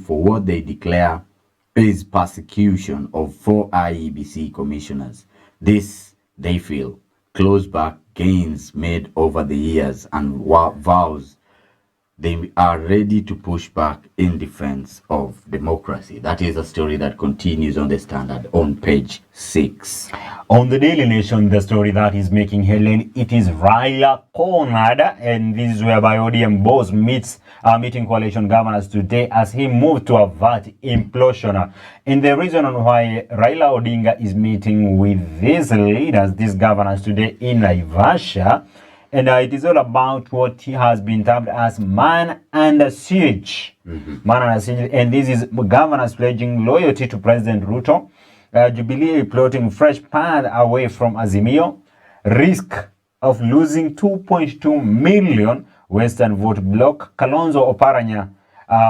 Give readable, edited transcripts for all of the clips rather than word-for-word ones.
for what they declare is persecution of 4 IEBC commissioners. This, they feel, close back gains made over the years and vows they are ready to push back in defense of democracy. That is a story that continues on the Standard on page 6. On the Daily Nation, the story that is making headline, it is Raila cornered, and this is whereby ODM boss meeting coalition governors today as he moved to avert implosion. And the reason on why Raila Odinga is meeting with these leaders, these governors today in Naivasha, and it is all about what he has been termed as man under siege. Man under siege. And this is governors pledging loyalty to President Ruto. Jubilee plotting fresh path away from Azimio. Risk of losing 2.2 million Western vote block. Kalonzo Oparanya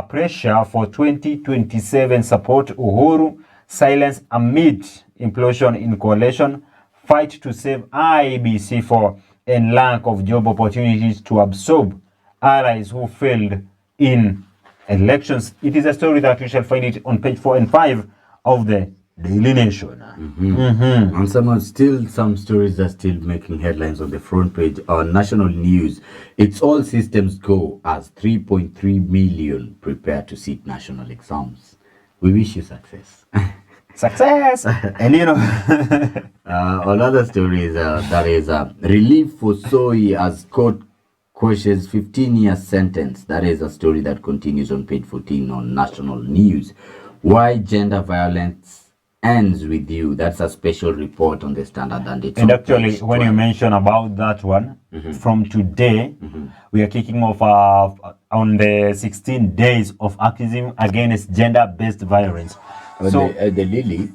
pressure for 2027 support Uhuru. Silence amid implosion in coalition. Fight to save IEBC for and lack of job opportunities to absorb allies who failed in elections. It is a story that we shall find it on page 4 and 5 of the Daily Nation. And some stories are still making headlines on the front page on national news. It's all systems go as 3.3 million prepare to sit national exams. We wish you success. Success! And you know, on other stories, there is relief for Soy as court questions 15-year sentence. That is a story that continues on page 14 on national news. Why gender violence ends with you. That's a special report on the Standard. And actually, when you mention about that one, from today, we are kicking off on the 16 days of activism against gender-based violence. So the Lily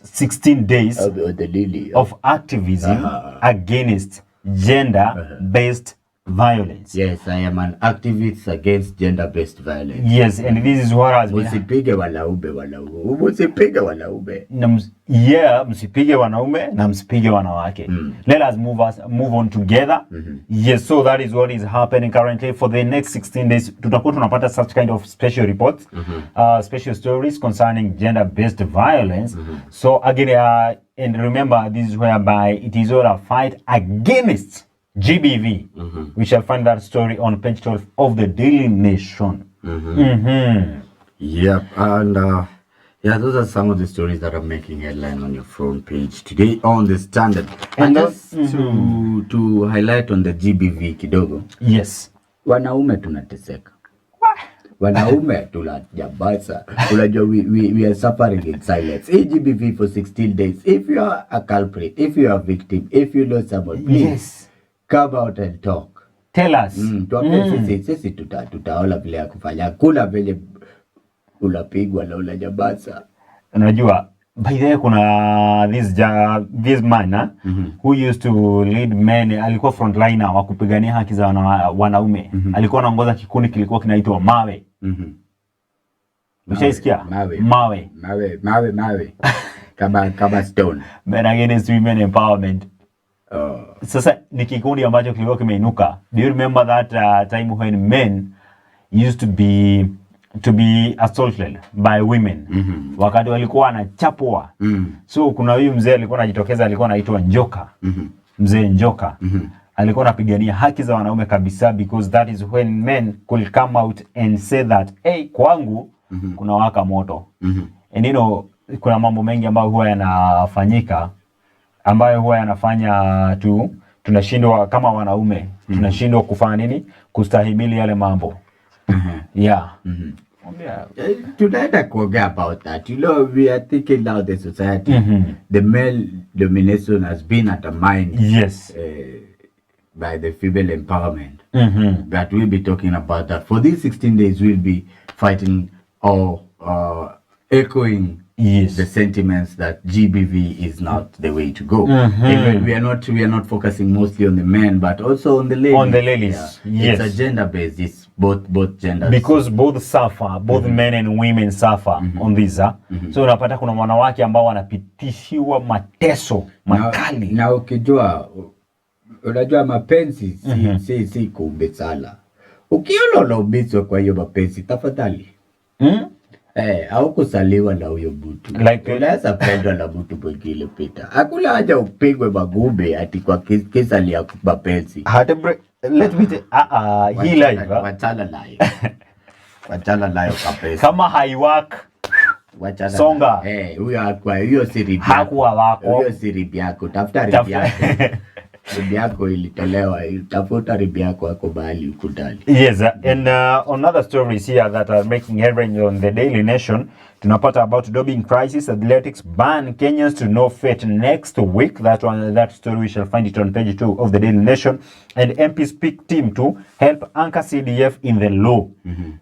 16 days the Lily of activism against gender-based violence. Yes, I am an activist against gender-based violence. Yes, and this is what has been. Msipige wanaume. Yeah, msipige wanaume na msipige wanawake. Let us move on together. Yes, so that is what is happening currently. For the next 16 days, tutakuwa tunapata such kind of special reports, special stories concerning gender-based violence. So again, and remember, this is whereby it is all a fight against GBV. We shall find that story on page 12 of the Daily Nation. Yep, and yeah, those are some of the stories that are making headline on your front page today on the Standard. And just to highlight on the GBV kidogo. Yes. Wanaume tunateseka. Wanaume tunajabasa. Unajua we are suffering in silence. GBV for 16 days. If you are a culprit, if you are a victim, if you know someone, please come out and talk. Tell us. Sisi tutaola vile ya kufanya. Kuna vile unapigwa na unajabasa. Unajua, by the way kuna this man who used to lead men, alikuwa frontliner wa kupigania haki za wanaume. Alikuwa anaongoza kikundi kilikuwa kinaitwa Mawe. Ushaisikia? Mawe. Kama stone. Men against women empowerment. Sasa ni kikundi ambacho kilikuwa kimeinuka. Do you remember that time when men used to be assaulted by women? Wakati walikuwa wanachapwa. So kuna huyu mzee alikuwa anajitokeza, alikuwa anaitwa Njoka. Mzee Njoka. Alikuwa anapigania haki za wanaume kabisa, because that is when men could come out and say that, hey, kwangu kuna waka moto. And you know, kuna mambo mengi ambayo huwa yanafanyika, ambayo huwa yanafanya tunashindwa kama wanaume, tunashindwa kufanya nini? Kustahimili yale mambo. Yeah. Tonight kuongea about that. You know, we are thinking now the society, the male domination has been undermined. Yes. By the female empowerment. That we'll be talking about that. For these 16 days, we'll be fighting or echoing the sentiments that GBV is not the way to go. We are not focusing mostly on the men, but also on the ladies. On the ladies, yes. It's a gender-based. It's both genders. Because both suffer, both men and women suffer on this. So unapata kuna wanawake ambao wanapitishiwa mateso makali. Na ukijua, unajua mapenzi si kumbesala. Ukiona unaumizwa kwa hiyo mapenzi, tafadhali. Au kusaliwa na huyo butu. Like Unaweza pendwa na butu mwingine Peter. Hakuna haja upigwe magube ati kwa kisa ya mapenzi. Let me say, hii live. Wachana nayo. Wachana nayo kabisa. Kama haiwork, wachana. Songa. Huyo si ribi yako. Hakuwa wako. Huyo si ribi yako. Tafuta ribi yako. Ribi yako ilitolewa. Tafuta ribi yako wako mahali ukutani. Yes, and another stories here that are making headlines on the Daily Nation. Tunapata about doping crisis. Athletics ban Kenyans to no fate next week. That story we shall find it on page 2 of the Daily Nation. And MPs pick team to help anchor CDF in the law.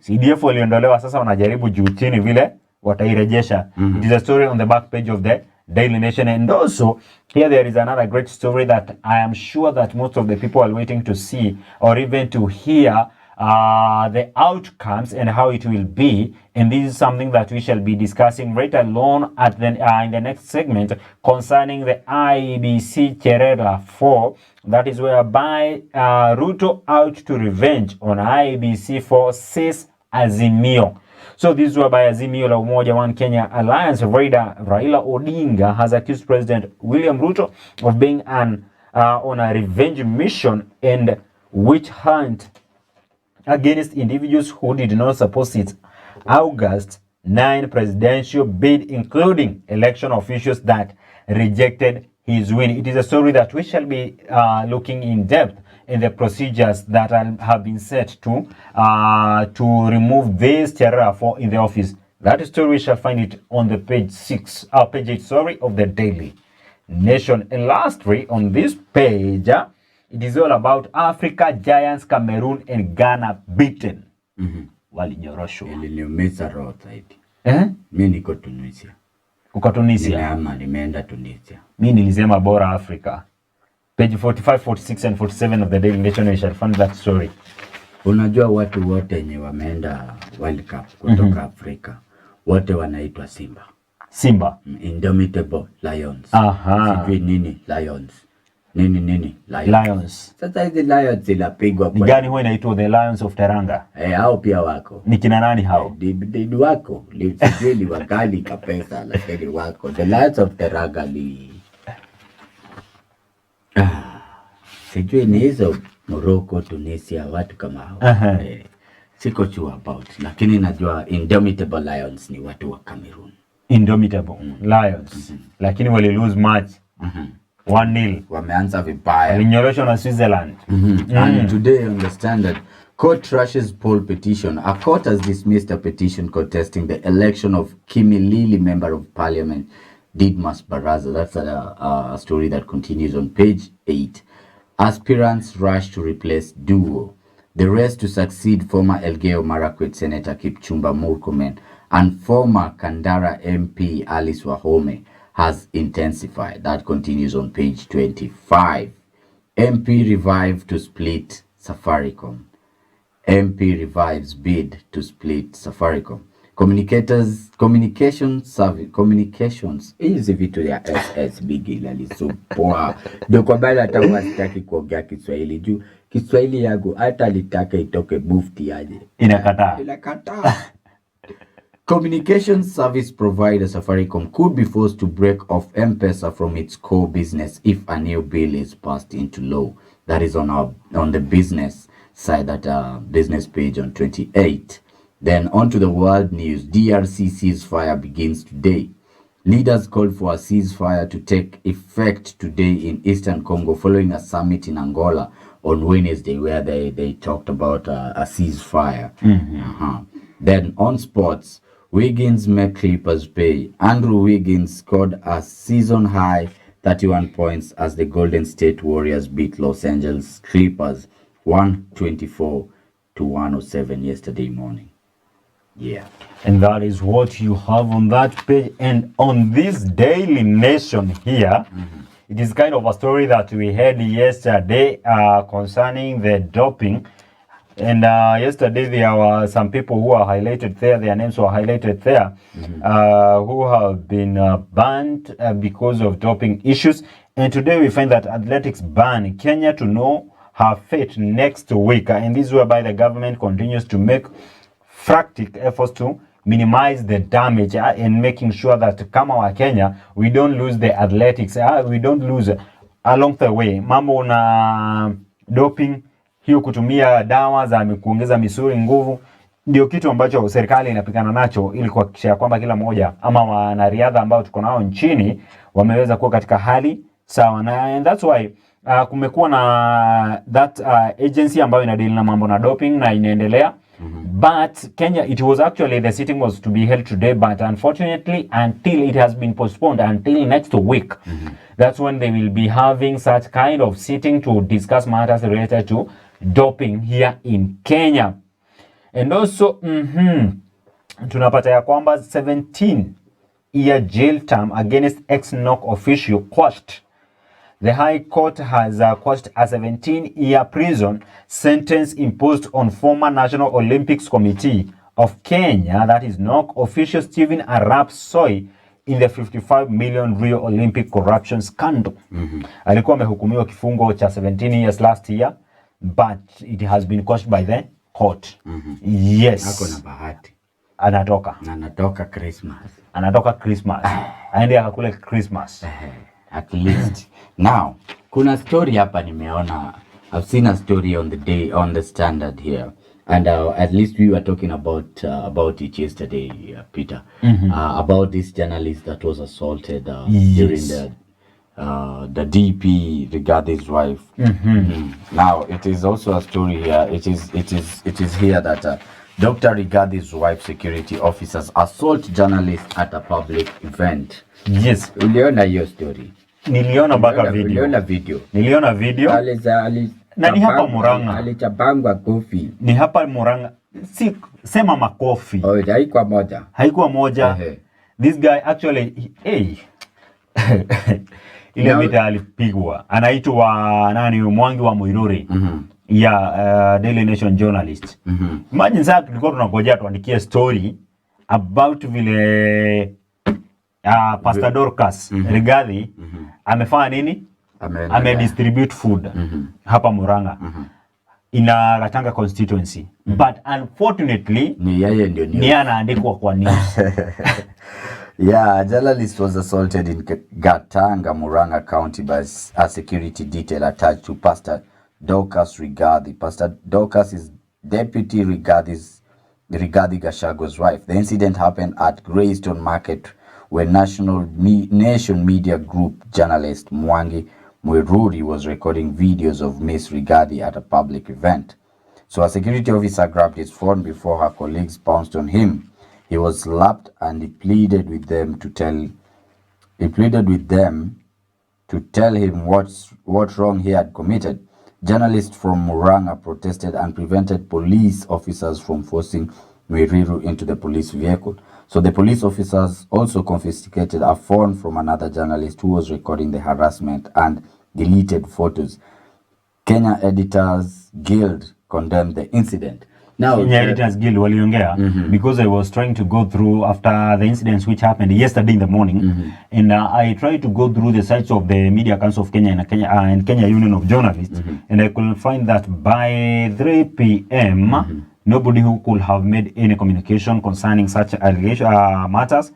CDF waliondolewa sasa wanajaribu juu chini vile watairejesha. It is a story on the back page of the Daily Nation. And also here there is another great story that I am sure that most of the people are waiting to see or even to hear the outcomes and how it will be, and this is something that we shall be discussing right along at in the next segment concerning the IEBC Cherera 4. That is whereby Ruto out to revenge on IEBC 4, says Azimio. So this is whereby Azimio la Umoja One Kenya Alliance leader Raila Odinga has accused President William Ruto of being on a revenge mission and witch hunt against individuals who did not support its August 9 presidential bid, including election officials that rejected his win. It is a story that we shall be looking in depth in the procedures that have been set to remove this Cherera 4 in the office. That story we shall find it on the page 8 of the Daily Nation. And lastly, on this page, it is all about Africa giants Cameroon and Ghana beaten. Walinyoroshwa. Iliniumiza roho zaidi. Mimi niko Tunisia. Uko Tunisia? Nimeenda Tunisia. Mimi nilisema bora Africa. Page 45, 46 and 47 of the Daily Nation, we shall find that story. Unajua watu wote wenye wameenda World Cup kutoka Afrika, wote wanaitwa Simba. Simba. Indomitable Lions. Sijui nini Lions. Nini Lions. Sasa hizi Lions zinapigwa kwa. Ni gani huwa inaitwa the Lions of Teranga? Hao pia wako. Ni kina nani hao? Ni wako. Sijui ni wakali kabisa lakini wako. The Lions of Teranga ni sijui ni hizo Morocco, Tunisia, watu kama hao. Siko sure about, lakini najua Indomitable Lions ni watu wa Cameroon. Indomitable Lions. Lakini wali lose match. 1-0. Wameanza vibaya. Walinyoroshwa na Switzerland. And today on the Standard, court rushes poll petition. A court has dismissed a petition contesting the election of Kimilili Member of Parliament Didmas Baraza. That's a story that continues on page 8. Aspirants rush to replace Duo. The race to succeed former Elgeyo Marakwet Senator Kipchumba Murkomen and former Kandara MP Alice Wahome has intensified. That continues on page 25. MP revive to split Safaricom. MP revives bid to split Safaricom. Communications hizi vitu ya SSB inanisumbua. Ndio kwa maana hata wasitaki kuongea Kiswahili juu Kiswahili yangu hata litaka itoke mufti aje. Inakataa. Communication service provider Safaricom could be forced to break off M-Pesa from its core business if a new bill is passed into law. That is on the business side, that business page on 28. Then on to the world news. DRC ceasefire begins today. Leaders called for a ceasefire to take effect today in Eastern Congo following a summit in Angola on Wednesday where they talked about a ceasefire. Then on sports, Wiggins make Clippers pay. Andrew Wiggins scored a season high 31 points as the Golden State Warriors beat Los Angeles Clippers 124-107 yesterday morning. Yeah. And that is what you have on that page. And on this Daily Nation here, it is kind of a story that we had yesterday concerning the doping. And yesterday there were some people who are highlighted there, their names were highlighted there, who have been banned because of doping issues. And today we find that athletics ban Kenya to know her fate next week. And this is whereby the government continues to make frantic efforts to minimize the damage and making sure that kama wa Kenya we don't lose the athletics, we don't lose along the way. Mambo na doping, hiyo kutumia dawa za kuongeza misuli, nguvu, ndio kitu ambacho serikali inapigana nacho ili kuhakikisha kwamba kila mmoja ama wanariadha ambao tuko nao nchini wameweza kuwa katika hali sawa. And that's why kumekuwa na that agency ambayo inadeal na mambo na doping na inaendelea. But Kenya, it was actually, the sitting was to be held today, but unfortunately until it has been postponed until next week. That's when they will be having such kind of sitting to discuss matters related to doping here in Kenya. And also tunapata ya kwamba 17-year jail term against ex-NOC official quashed. The High Court has quashed a 17-year prison sentence imposed on former National Olympics Committee of Kenya, that is NOC official Stephen Arap Soi, in the 55 million Rio Olympic corruption scandal. Alikuwa amehukumiwa kifungo cha 17 years last year, but it has been quashed by the court. Yes. Ako na bahati. Anatoka Christmas. Aende akakule Christmas. At least. Now, kuna story hapa nimeona. I've seen a story on the Standard here. And at least we were talking about it yesterday, Peter. About this journalist that was assaulted during the DP regarding his wife. Now, it is also a story here. It is here that Dr. Rigath's wife security officers assault journalist at a public event. Yes. Uliona hiyo story? Niliona mpaka video. Niliona video. Na ni hapa Murang'a. Alichapangwa kofi. Ni hapa Murang'a. Si sema makofi. Oh, haikuwa moja. This guy actually ile vita alipigwa. Anaitwa nani, Mwangi wa Muiruri. Daily Nation journalist. Imagine sasa tulikuwa tunangojea tuandikie story about vile Pastor Dorcas Rigathi amefanya nini? Distribute food hapa Murang'a in a Gatanga constituency. But unfortunately ni yeye ndio anaandikwa kwa news. A journalist was assaulted in Gatanga, Murang'a County by a security detail attached to Pastor Dorcas Rigathi. Pastor Dorcas is Deputy Rigathi Gachagwa's wife. The incident happened at Greystone Market, where Nation Media Group journalist Mwangi Muiruri was recording videos of Miss Rigathi at a public event. So a security officer grabbed his phone before her colleagues pounced on him. He was slapped and he pleaded with them to tell him what wrong he had committed. Journalists from Murang'a protested and prevented police officers from forcing Muiruri into the police vehicle. So the police officers also confiscated a phone from another journalist who was recording the harassment and deleted photos. Kenya Editors Guild condemned the incident. Now, Kenya Editors Guild waliongea because I was trying to go through after the incidents which happened yesterday in the morning, and I tried to go through the sites of the Media Council of Kenya and Kenya Union of Journalists, and I could find that by 3 p.m. Nobody who could have made any communication concerning such matters.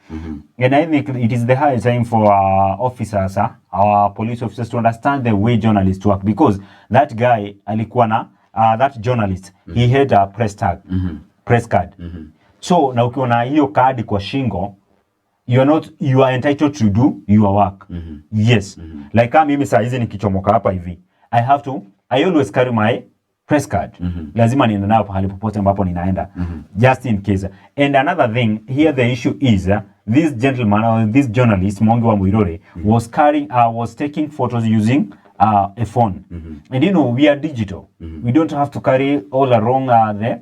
And I think it is the high time for officers, our police officers, to understand the way journalists work, because that guy alikuwa na that journalist, he had a press card. So na ukiwa na hiyo kadi kwa shingo, you are entitled to do your work. Yes. Like mimi saa hizi nikichomoka hapa hivi, I always carry my press card. Lazima niende nayo pahali popote ambapo ninaenda, just in case. And another thing here, the issue is this gentleman or this journalist Mwangi wa Muiruri was taking photos using a phone. And we are digital. We don't have to carry all along the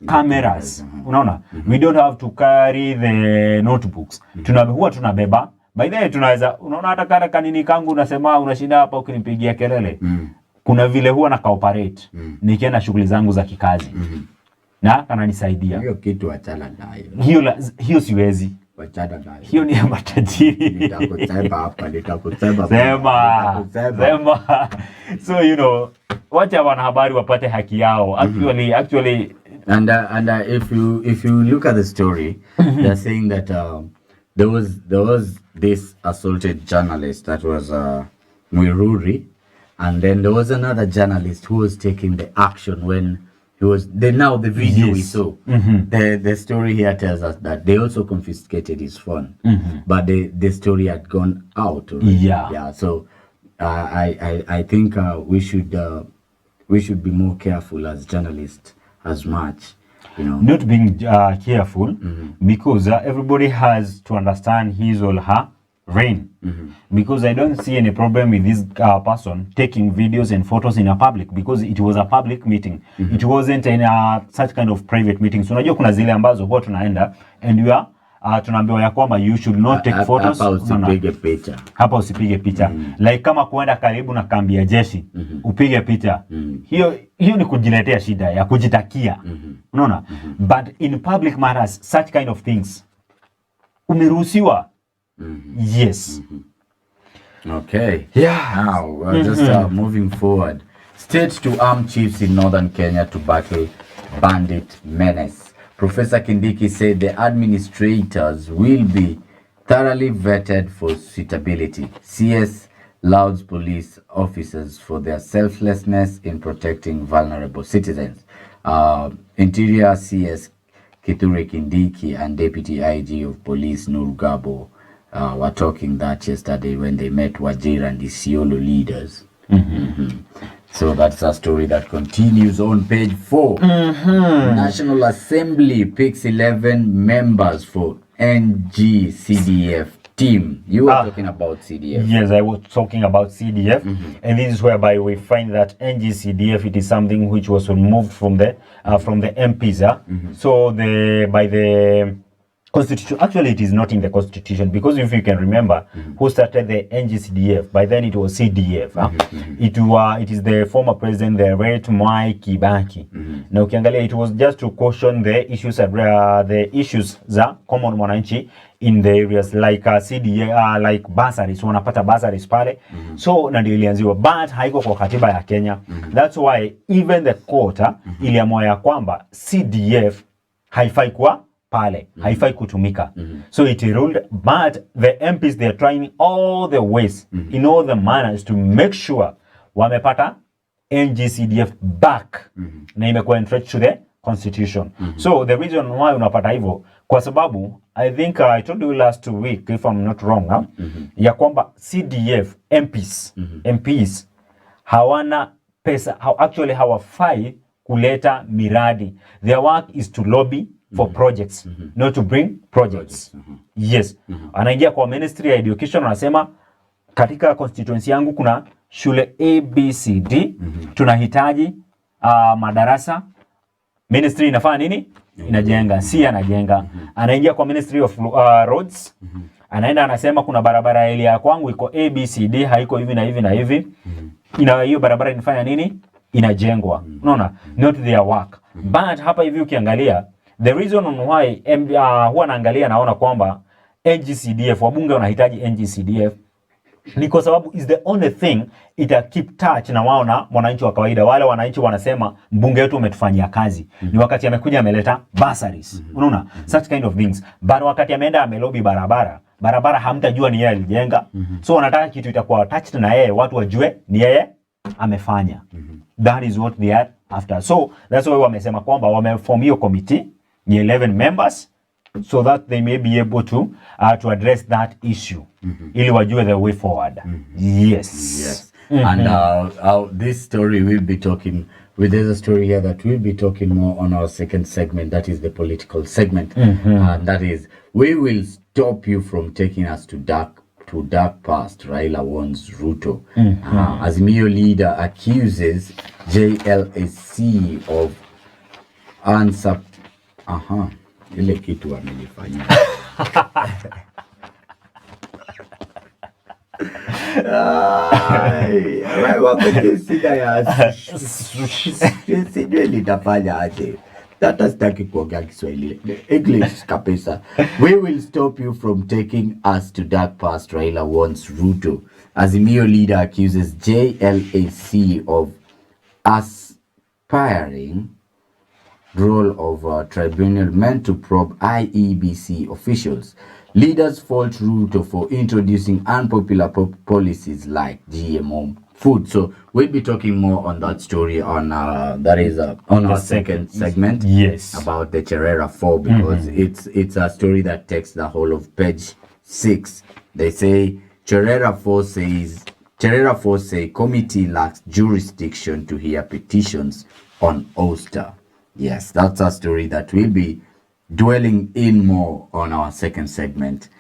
cameras. Unaona? We don't have to carry the notebooks. Huwa tunabeba. By the way, tunaweza, unaona hata kara kanini kangu unasema unashinda hapa ukinipigia kelele. Kuna vile huwa na cooperate nikienda shughuli zangu za kikazi. Na kananisaidia. Hiyo kitu achana nayo. Hiyo siwezi. Wachana nayo. Hiyo ni ya matajiri. Nitakusema hapa, nitakusema. Sema. So wacha wanahabari wapate haki yao. Actually And if you look at the story, they're saying that there was this assaulted journalist that was Mwiruri, and then there was another journalist who was taking the action when he was the video we saw. The story here tells us that they also confiscated his phone, but the story had gone out already. Yeah. So I think we should be more careful as journalists as much. Not being careful, because everybody has to understand his or her reign. Because I don't see any problem with this person taking videos and photos in a public, because it was a public meeting. It wasn't in such kind of private meeting. So unajua kuna zile ambazo huwa tunaenda and we are tunaambiwa ya kwamba you should not take photos. Hapa usipige picha. Like kama kuenda karibu na kambi ya jeshi, upige picha. Hiyo ni kujiletea shida ya kujitakia. Unaona? But in public matters, such kind of things umeruhusiwa. Yes. Okay. Yeah. Now, just moving forward. States to arm chiefs in northern Kenya to battle bandit menace. Professor Kindiki said the administrators will be thoroughly vetted for suitability. CS lauds police officers for their selflessness in protecting vulnerable citizens. Interior CS Kithure Kindiki and Deputy IG of Police Nur Gabo were talking that yesterday when they met Wajir and the Isiolo leaders. So that's a story that continues on page 4. National Assembly picks 11 members for NGCDF team. You were talking about CDF. Yes, I was talking about CDF. And this is whereby we find that NGCDF, it is something which was removed from the MPs. So by the Constitution, actually it is not in the Constitution, because if you can remember who started the NGCDF, by then it was CDF. It is the former president, the late Mwai Kibaki. Now ukiangalia, it was just to caution the issues za common mwananchi in the areas like CDA, like bursaries, wanapata bursaries pale. So na ndio ilianziwa, but haiko kwa katiba ya Kenya. That's why even the court iliamua ya kwamba CDF haifai kwa pale, haifai kutumika. So it ruled, but the MPs, they are trying all the ways, in all the manners, to make sure wamepata NGCDF back na imekuwa entrenched to the constitution. So the reason why unapata hivyo, kwa sababu I think I told you last week, if I'm not wrong, ya kwamba CDF MPs hawana pesa, actually hawafai kuleta miradi. Their work is to lobby for projects, not to bring projects. Yes. Anaingia kwa Ministry ya Education, anasema katika constituency yangu kuna shule ABCD, tunahitaji madarasa. Ministry inafanya nini? Inajenga. Si anajenga. Anaingia kwa Ministry of Roads, anaenda anasema kuna barabara ile ya kwangu iko ABCD, haiko hivi na hivi na hivi. Hiyo barabara inafanya nini? Inajengwa. Unaona? Not their work. But hapa hivi ukiangalia, the reason on why huwa naangalia naona kwamba NGCDF, wabunge wanahitaji NGCDF, ni kwa sababu is the only thing ita keep touch na wao na wananchi wa kawaida. Wale wananchi wanasema mbunge wetu umetufanyia kazi, ni wakati amekuja ameleta bursaries. Unaona? Such kind of things. But wakati ameenda amelobi barabara hamtajua ni yeye alijenga. So wanataka kitu itakuwa attached na yeye, watu wajue ni yeye amefanya. That is what they are after. So that's why wamesema kwamba wameform hiyo committee ni 11 members, so that they may be able to address that issue, ili wajue the way forward. Yes. And this story we'll be talking with. There's a story here that we'll be talking more on our second segment, that is the political segment. And that is, we will stop you from taking us to dark past. Raila warns Ruto. Azimio leader accuses JLAC of answer. Ile kitu amenifanyia. Sijui litafanya aje. Hata sitaki kuongea Kiswahili. English kabisa. We will stop you from taking us to dark past, Raila warns Ruto. Azimio leader accuses JLAC of aspiring role of tribunal meant to probe IEBC officials. Leaders fault Ruto for introducing unpopular policies like GMO food. So we'll be talking more on that story on on our second segment. Yes, about the Cherera 4, because it's a story that takes the whole of page 6. They say Cherera 4 say committee lacks jurisdiction to hear petitions on Ulster. Yes, that's a story that we'll be dwelling in more on our second segment.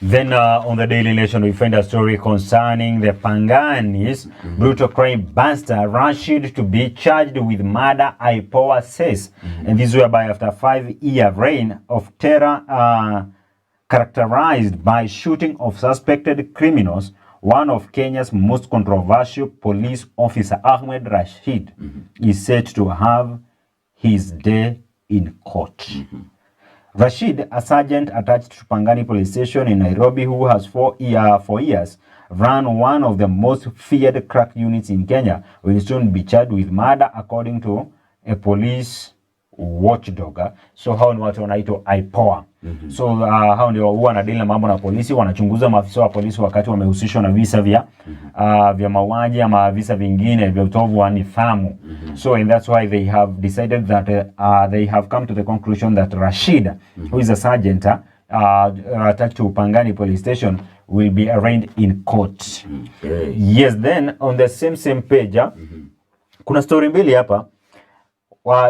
Then on the Daily Nation, we find a story concerning the Pangani's brutal crime buster Rashid to be charged with murder, IPOA says. And this whereby after 5-year reign of terror characterized by shooting of suspected criminals, one of Kenya's most controversial police officer, Ahmed Rashid, is set to have his day in court. Rashid, a sergeant attached to Pangani Police Station in Nairobi, who has for years ran one of the most feared crack units in Kenya, will soon be charged with murder, according to a police watchdog. So hao ni watu wanaitwa IPOA. So hao ndio huwa wanadili na mambo na polisi, wanachunguza maafisa wa polisi wakati wamehusishwa na visa vya mauaji ama visa vingine vya utovu wa nidhamu. So and that's why they have decided that they have come to the conclusion that Rashid, who is a sergeant attached to Pangani Police Station, will be arraigned in court. Yes, then on the same page, kuna story mbili hapa.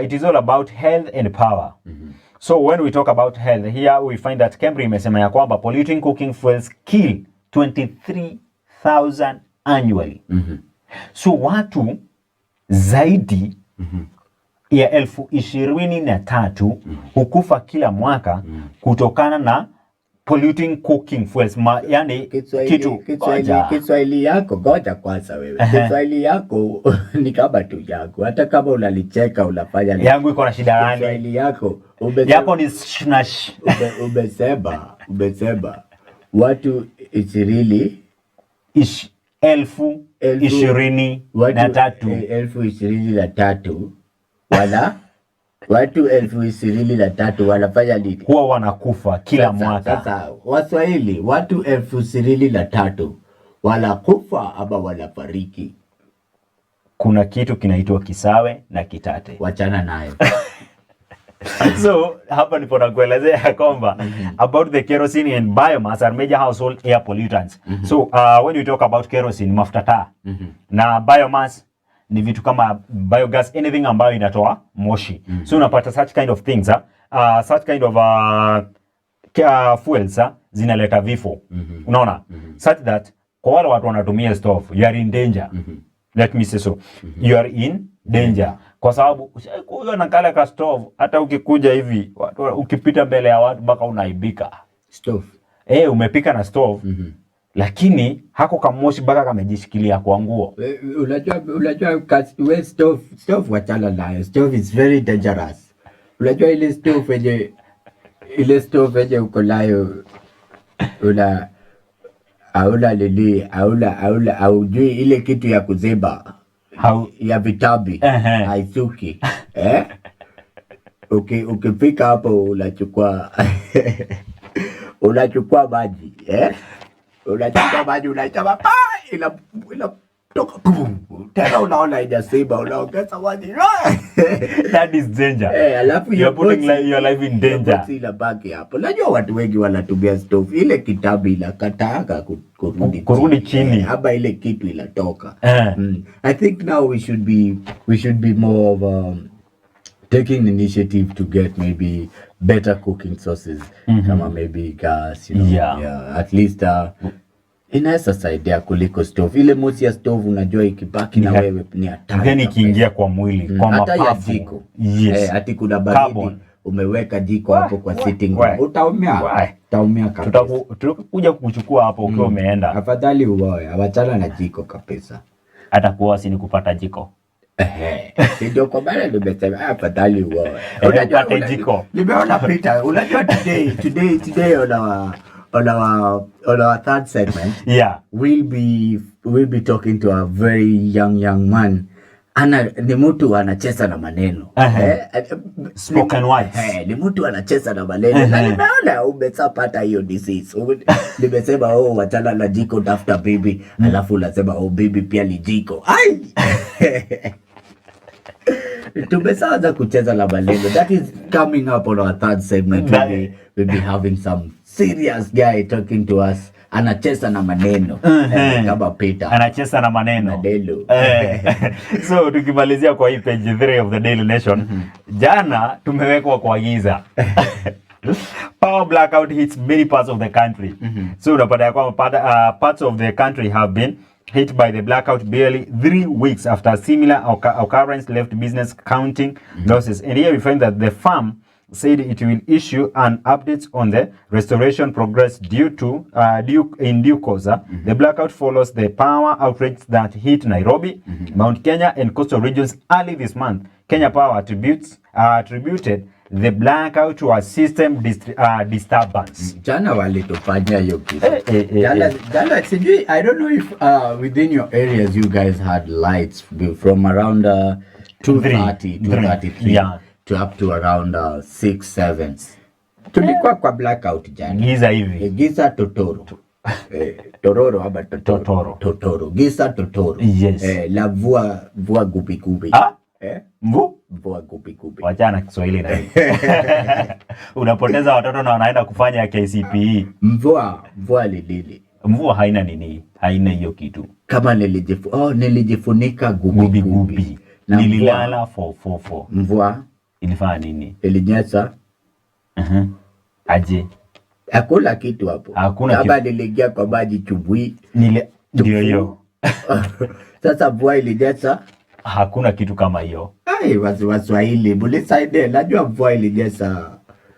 It is all about health and power. So when we talk about health, here we find that Kemri imesema ya kwamba polluting cooking fuels kill 23,000 annually. So watu zaidi ya 23,000 hukufa kila kutokana na polluting cooking fuels. Yani Kiswahili yako goja kwanza wewe. Kiswahili yako ni kama tu yako. Hata kama unalicheka unafanya yangu iko na shida gani? Kiswahili yako yako ni shnash. Umesema watu ishirini 23,000 wala watu 23,000 wanafanya nini? Huwa wanakufa kila mwaka. Sasa Waswahili, watu 23,000 wanakufa ama wanafariki? Kuna kitu kinaitwa kisawe na kitate. Wachana nayo. So hapa ndipo nakuelezea kwamba about the kerosene and biomass are major household air pollutants. So when we talk about kerosene, mafuta taa, na biomass ni vitu kama biogas, anything ambayo inatoa moshi. So unapata such kind of things, such kind of fuels zinaleta vifo. Unaona? Such that kwa wale watu wanatumia stove, you are in danger. Let me say so. You are in danger. Kwa sababu huyo nakala ka stove, hata ukikuja hivi, ukipita mbele ya watu baka unaibika. Stove. Umepika na stove. Lakini hako kamoshi baka kamejishikilia kwa nguo. Unajua we stove wachana nayo. Stove is very dangerous. Unajua ile stove yenye uko nayo haujui ile kitu ya kuziba ya vitabi haisuki. Ukipika hapo unachukua maji, unachukua maji unaichapa toka tena unaona inasiba, unaongeza maji. That is danger. Alafu you're putting your life in danger. Ile baki hapo. Najua watu wengi wanatumia stove, ile kitabu inakataka kurudi chini. Haba ile kitu inatoka. I think now we should be more of taking initiative to get maybe better cooking sources, kama maybe gas, at least inaweza saidia kuliko stove. Ile moshi ya stove unajua ikibaki na wewe ni hatari. Then ikiingia kwa mwili, kwa mapafu. Hata ya jiko. Yes. Hati kuna baridi. Umeweka jiko hapo kwa sitting room. Utaumia kabisa. Tutakuja kukuchukua hapo ukiwa umeenda. Afadhali uoe, awachana na jiko kabisa. Atakuwa si ni kupata jiko. Ndio kwa maana nimesema afadhali uoe. Unajua jiko. Nimeona Peter, unajua today on our third segment, we'll be talking to a very young man ni mtu anacheza na maneno. Spoken words. Ni mtu anacheza na maneno. Na nimeona umesapata hiyo disease. Nimesema wachana na jiko tafuta bibi, alafu unasema bibi pia ni jiko. Ai. Tumeanza kucheza na maneno. That is coming up on our third segment. We'll be having some serious guy talking to us. Anacheza na maneno. Kama Peter. Anacheza na maneno. So tukimalizia kwa hii page 3 of the Daily Nation. Jana tumewekwa kwa giza. Power blackout hits many parts of the country. So unapata ya kwamba parts of the country have been hit by the blackout barely 3 weeks after a similar occurrence left business counting losses. And here we find that the firm said it will issue an update on the restoration progress in due course. The blackout follows the power outrage that hit Nairobi, Mount Kenya, and coastal regions early this month. Kenya Power attributed the blackout to a system disturbance. Jana walitufanyia hiyo kitu. Jana sijui, I don't know if within your areas you guys had lights from around 2:33 to up to around 6-7. Tulikuwa kwa blackout jana. Giza hivi. Giza totoro. Tororo ama totoro. Totoro. Giza totoro. Yes. La vua gubi. Mvua gubi. Wachana Kiswahili na hivi. Unapoteza watoto na wanaenda kufanya KCPE. Mvua lilili. Mvua haina nini? Haina hiyo kitu. Kama nilijifunika gubi. Nililala 4. Mvua ilifanya nini? Ilinyesha. Aje. Hakuna kitu hapo. Kama niliingia kwa maji chubui. Ndio hiyo. Sasa mvua ilinyesha. Hakuna kitu kama hiyo. Ai, Waswahili, mlisaidie. Najua mvua ilinyesha.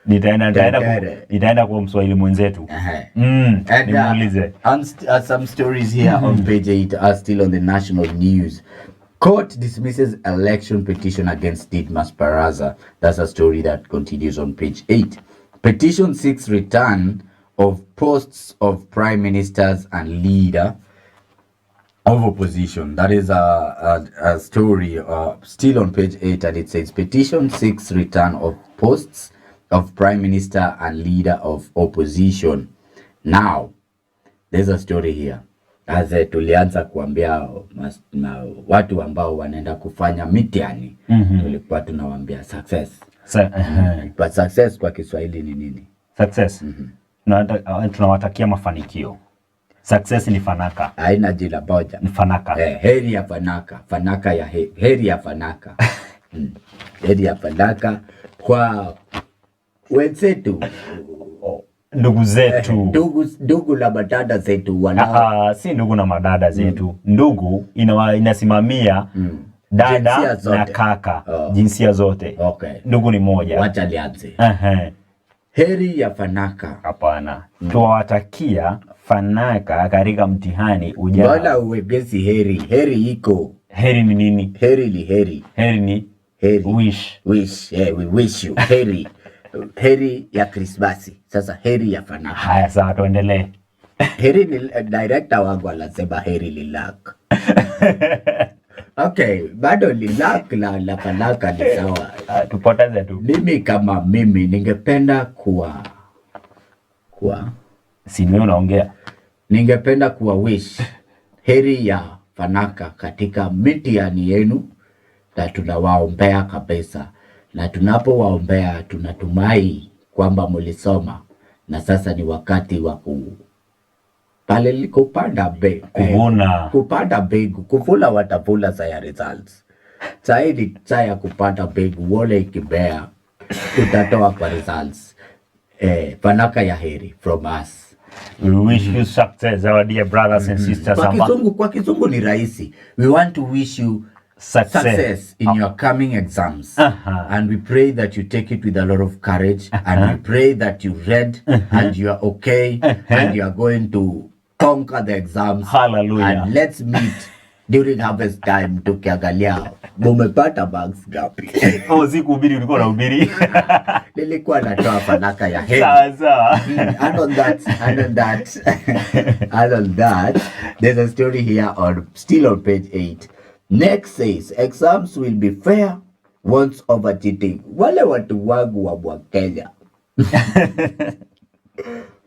Nitaenda kwa Mswahili mwenzetu. Nimuulize. Some stories here on page 8 are still on the national news. Court dismisses election petition against Didmas Baraza. That's a story that continues on page 8. Petition seeks return of posts of prime ministers and leader of opposition. That is a story still on page 8, and it says petition seeks return of posts of prime minister and leader of opposition. Now, there's a story here. As tulianza kuambia watu ambao wanaenda kufanya mitihani, tulikuwa tunawaambia success. But success kwa Kiswahili ni nini? Success. Tunawatakia mafanikio. Success ni fanaka. Haina jina moja. Ni fanaka. Heri ya fanaka. Fanaka ya heri ya fanaka. Heri ya fanaka kwa wenzetu. Ndugu zetu. Ndugu na madada zetu si ndugu na madada zetu. Ndugu inasimamia dada na kaka. Jinsia zote. Okay. Ndugu ni moja. Wacha lianze. Heri ya fanaka. Hapana. Tuwatakia fanaka katika mtihani ujao. Wala uwegezi heri. Heri iko. Heri ni nini? Heri ni heri. Heri ni heri. Wish. We wish you. Heri. Heri ya Krismasi. Sasa heri ya fanaka. Haya, sawa, tuendelee. Heri ni director wangu anasema heri ni luck. Okay, bado ni luck la fanaka ni sawa. Tupoteze tu. Mimi kama mimi ningependa kuwa si wewe unaongea. Ningependa kuwa wish heri ya fanaka katika mitihani yenu, na tunawaombea kabisa. Na tunapowaombea tunatumai kwamba mlisoma, na sasa ni wakati wa kupanda mbegu. Kupanda mbegu. Kuvuna watavuna saya results. Saidi saya kupanda mbegu, wole ikibea tutatoa kwa results. Fanaka ya heri from us. We wish you success, our dear brothers and sisters. Kwa kizungu ni rahisi. We want to wish you success in your coming exams. And we pray that you take it with a lot of courage. And we pray that you read and you are okay. And you are going to conquer the exams. Hallelujah. And let's meet during harvest time tukiangalia mumepata bags gapi. Sikuhubiri, ulikuwa unahubiri. Nilikuwa natoa fanaka ya heri. Sawa. And on that, there's a story here still on page 8. Next says exams will be fair once over cheating. Wale watu wangu wa Kenya.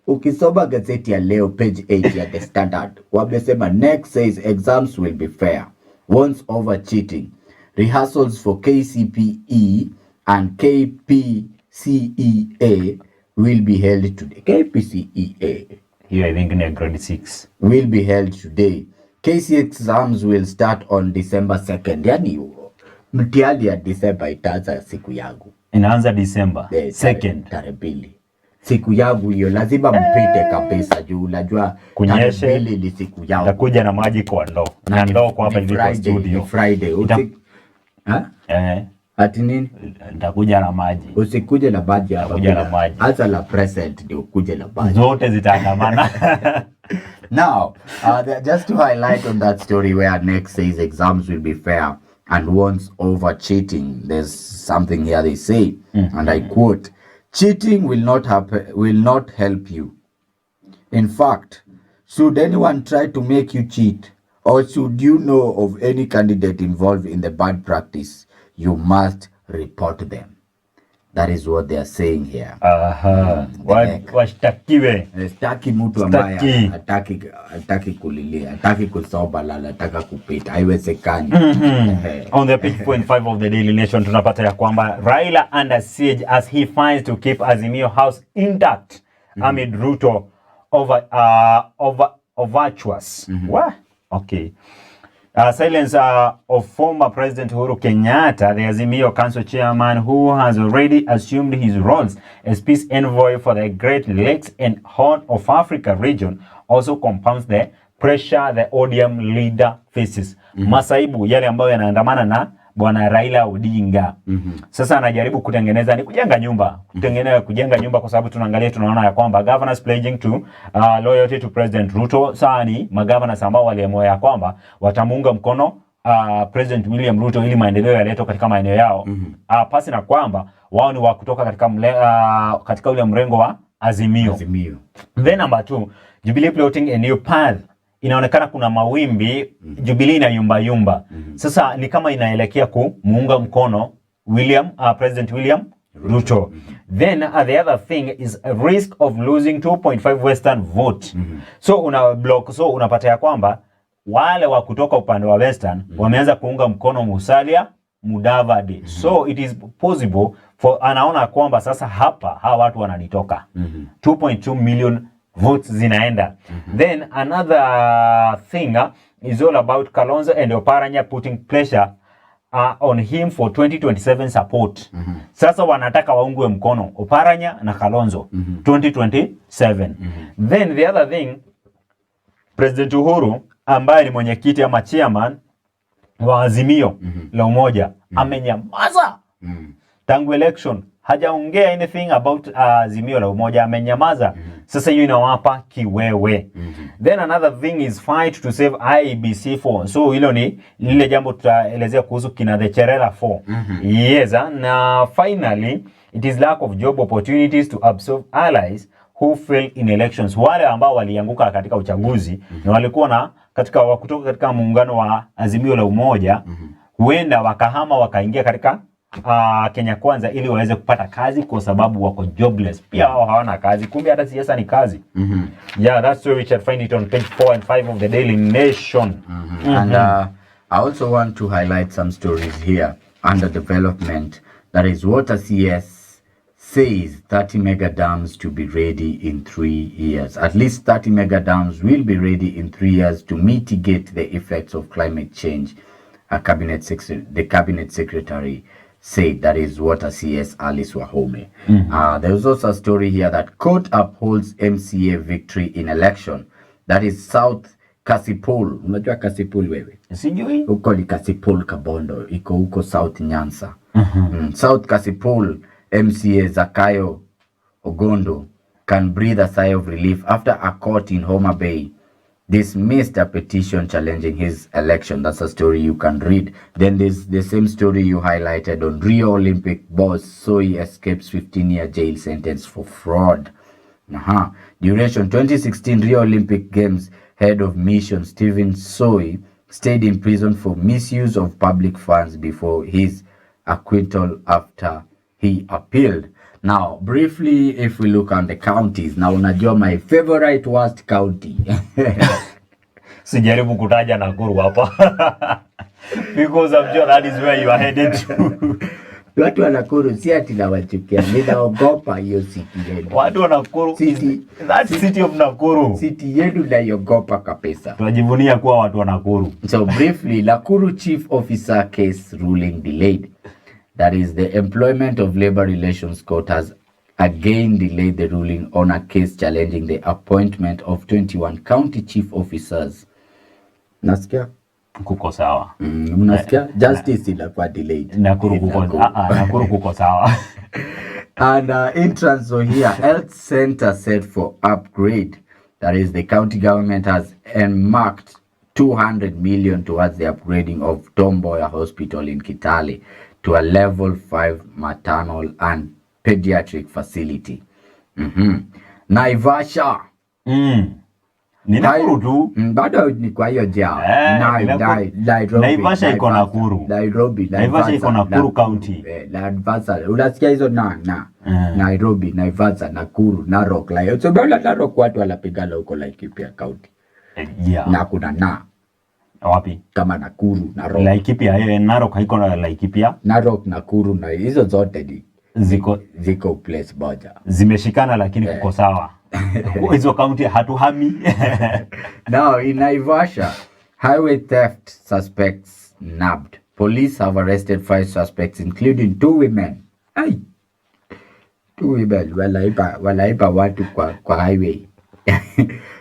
Ukisoma gazeti ya leo page 8 ya The Standard, wamesema next says exams will be fair once over cheating. Rehearsals for KCPE and KPCEA will be held today. KPCEA. Here I think in grade 6. Will be held today. KC exams will start on December 2nd. Yani mtihani ya December itaanza siku yangu. Inaanza December 2nd. Tarehe 2. Siku yangu hiyo lazima mpite kabisa juu unajua kunyeshe. Tarehe 2 ni siku yangu. Takuja na maji kwa ndoo. Na ndoo kwa hapa hivi kwa studio. Friday. Ati nini? Nitakuja na maji. Usikuje na maji hapa. Kuja na maji. Hata la present ndio kuje na maji. Zote zitaandamana. Now, just to highlight on that story where next says exams will be fair and once over cheating, there's something here they say, and I quote, cheating will not help you. In fact, should anyone try to make you cheat, or should you know of any candidate involved in the bad practice, you must report them. That is what they are saying here. Washtakiwe. Staki mtu ambaye hataki kulilia, hataki kusoma lala, hataka kupita. Haiwezekani. On the page 4 and 5 of the Daily Nation tunapata ya kwamba Raila under siege as he finds to keep Azimio House intact amid Ruto virtuous. What? Okay. Silence of former President Uhuru Kenyatta, the Azimio Council chairman who has already assumed his roles as peace envoy for the Great Lakes and Horn of Africa region, also compounds the pressure the ODM leader faces. Masaibu yale ambayo yanaandamana na Bwana Raila Odinga. Sasa anajaribu kutengeneza ni kujenga nyumba kwa sababu tunaona ya kwamba governors pledging to loyalty to President Ruto. Sasa ni magovernors ambao waliamua ya kwamba watamuunga mkono President William Ruto ili maendeleo yaletwe katika maeneo yao. Pasi na kwamba wao ni wa kutoka katika ule mrengo wa Azimio. Then number 2, Jubilee plotting a new path. Inaonekana kuna mawimbi, Jubilee na yumba. Sasa ni kama inaelekea kumuunga mkono President William Ruto. Then the other thing is a risk of losing 2.5 Western vote. So unapata ya kwamba wale wa kutoka upande wa Western wameanza kuunga mkono Musalia Mudavadi. So it is possible anaona kwamba sasa hawa watu wananitoka. 2.2 million votes zinaenda. Then another thing is all about Kalonzo and Oparanya putting pressure on him for 2027 support. Sasa wanataka waungwe mkono Oparanya na Kalonzo 2027. Then the other thing, President Uhuru ambaye ni mwenyekiti ama chairman wa Azimio la Umoja amenyamaza tangu election. Hajaongea anything about Azimio la Umoja, amenyamaza. Sasa hiyo inawapa kiwewe. Then another thing is fight to save IEBC 4. So hilo ni lile jambo tutaelezea kuhusu kina the Cherera 4. Yes, na finally it is lack of job opportunities to absorb allies who fail in elections. Wale ambao walianguka katika uchaguzi na walikuwa kutoka katika muungano wa Azimio la Umoja, huenda wakahama wakaingia katika Kenya Kwanza ili waweze kupata kazi kwa sababu wako jobless. Pia wao hawana kazi, kumbe hata siasa ni kazi. Yeah, that's where we shall find it on page 4 and 5 of the Daily Nation. And I also want to highlight some stories here under development. That is Water CS says 30 mega dams to be ready in 3 years. At least 30 mega dams will be ready in 3 years to mitigate the effects of climate change. The cabinet secretary said. That is Water CS Alice Wahome. There was also a story here that court upholds MCA victory in election. That is South Kasipul. Unajua Kasipul wewe? Sijui. Huko ni Kasipul Kabondo. Iko huko South Nyanza. South Kasipul MCA Zakayo Ogondo can breathe a sigh of relief after a court in Homa Bay dismissed a petition challenging his election. That's a story you can read. Then there's the same story you highlighted on Rio Olympic boss Soy escapes 15-year jail sentence for fraud. Duration 2016 Rio Olympic Games head of mission Stephen Soy stayed in prison for misuse of public funds before his acquittal after he appealed. Now, briefly, if we look on the counties, now unajua my favorite worst county. Sijaribu kutaja Nakuru hapa. Because I'm sure that is where you are headed to. Watu wa Nakuru si ati nawachukia, ninaogopa hiyo city yenu. Watu wa Nakuru, that city of Nakuru. City yenu naiogopa kabisa. Tunajivunia kuwa watu wa Nakuru. So briefly, Nakuru Chief Officer case ruling delayed. That is, the Employment of Labor Relations Court has again delayed the ruling on a case challenging the appointment of 21 county chief officers. Nasikia? Kuko sawa. Mnasikia? Justice inakuwa delayed. Nakuru kuko sawa. And in Trans-Nzoia here, Health Center set for upgrade. That is, the county government has earmarked 200 million towards the upgrading of Tomboya Hospital in Kitale to a level 5 maternal and pediatric facility. Naivasha. Ni Nakuru tu. Bado ni kwa hiyo jao. Naivasha iko Nakuru. Naivasha iko Nakuru County. Naivasha. Unasikia hizo Nairobi, Naivasha, Nakuru, Narok. So bado Narok watu wanapigana huko Laikipia County. Yeah. Na kuna wapi? Kama Nakuru, Narok. Laikipia, Narok haiko na Laikipia. Narok, Nakuru na hizo zote ni ziko place moja. Zimeshikana lakini kuko sawa. Hizo county hatuhami. Now in Naivasha, highway theft suspects nabbed. Police have arrested 5 suspects including 2 women. 2 women walaipa watu kwa highway.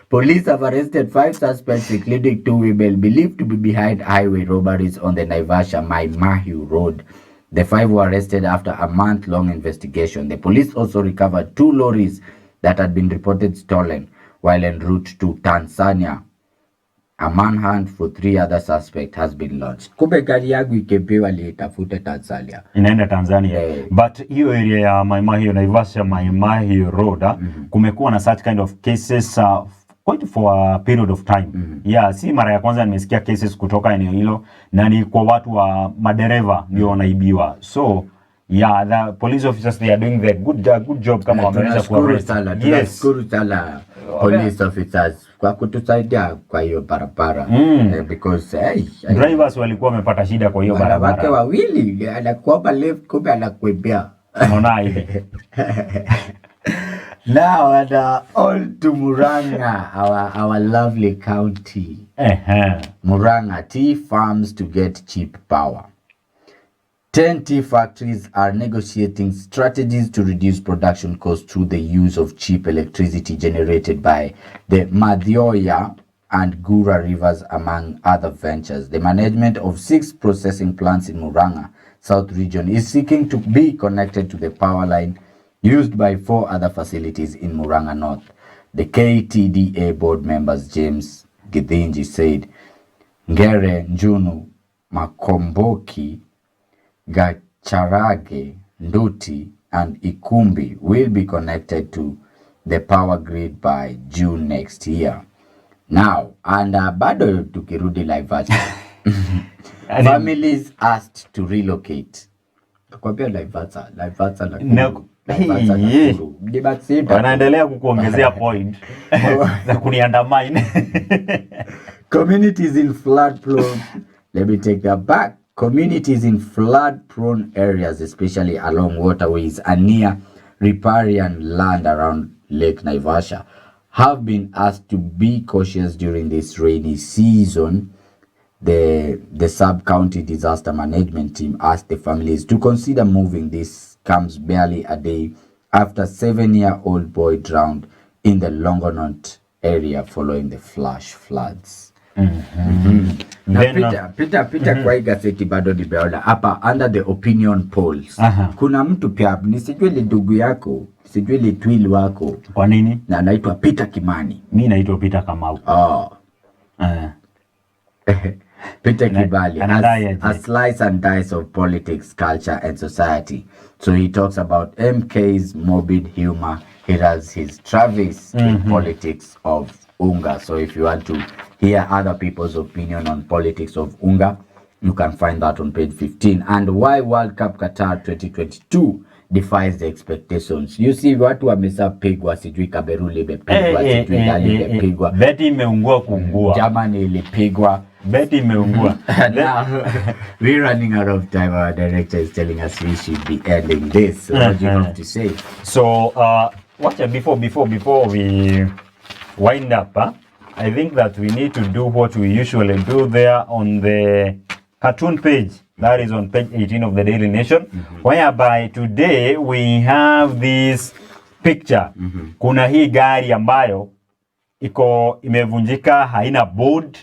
Police have arrested 5 suspects including 2 women believed to be behind highway robberies on the Naivasha Mai-Mahiu Road. The 5 were arrested after a month-long investigation. The police also recovered 2 lorries that had been reported stolen while en route to Tanzania. A manhunt for 3 other suspects has been launched. Kumbe gari yangu ikepewa liitafute Tanzania. Inaenda Tanzania. But hiyo area ya Mai-Mahiu, Naivasha Mai-Mahiu Road, kumekuwa na such kind of cases quite for a period of time. Yeah, si mara ya kwanza nimesikia cases kutoka eneo hilo na ni kwa watu wa madereva ndio wanaibiwa. So yeah, the police officers, they are doing the good job kama wameweza kuarrest. Yes. Police officers kwa kutusaidia kwa hiyo barabara. Because drivers walikuwa wamepata shida kwa hiyo barabara. Wake wawili anakuomba left kumbe anakuibia. Unaona hivi. Now and on to Muranga, our lovely county. Muranga, tea farms to get cheap power. 10 tea factories are negotiating strategies to reduce production costs through the use of cheap electricity generated by the Madhyoya and Gura rivers, among other ventures. The management of 6 processing plants in Muranga South region is seeking to be connected to the power line used by 4 other facilities in Muranga North. The KTDA board members James Githinji said Ngere, Njunu, Makomboki, Gacharage, Nduti, and Ikumbi will be connected to the power grid by June next year. Now, and bado tukirudi Naivasha, families asked to relocate. Kwambia Naivasha wanaendelea kukuongezea point za kuniandamine. Communities in flood prone, let me take that back. Communities in flood prone areas, especially along waterways and near riparian land around Lake Naivasha, have been asked to be cautious during this rainy season. The sub-county disaster management team asked the families to consider moving. This comes barely a day after 7-year-old boy drowned in the Longonot area following the flash floods. Pita kwa hii gazeti bado nimeona hapa under the opinion polls. Kuna mtu pia nisijui ni ndugu yako, sijui ni twin wako. Kwa nini? Na anaitwa Peter Kimani. Mimi naitwa Peter Kamau. Peter Kibali, a slice and dice of politics, culture, and society. So he talks about MK's morbid humor. He does his Travis in politics of UNGA. So if you want to hear other people's opinion on politics of UNGA, you can find that on page 15. And why World Cup Qatar 2022 defies the expectations. You see watu wameshapigwa, sijui Kamerun imepigwa, sijui Ghana imepigwa. Beti imeungua kuungua. Germany ilipigwa. Beti imeungua. Now, we're running out of time. Our director is telling us we should be ending this. So what do you have to say? So, before we wind up, I think that we need to do what we usually do there on the cartoon page. That is on page 18 of the Daily Nation, whereby today we have this picture. Kuna hii gari ambayo imevunjika, haina board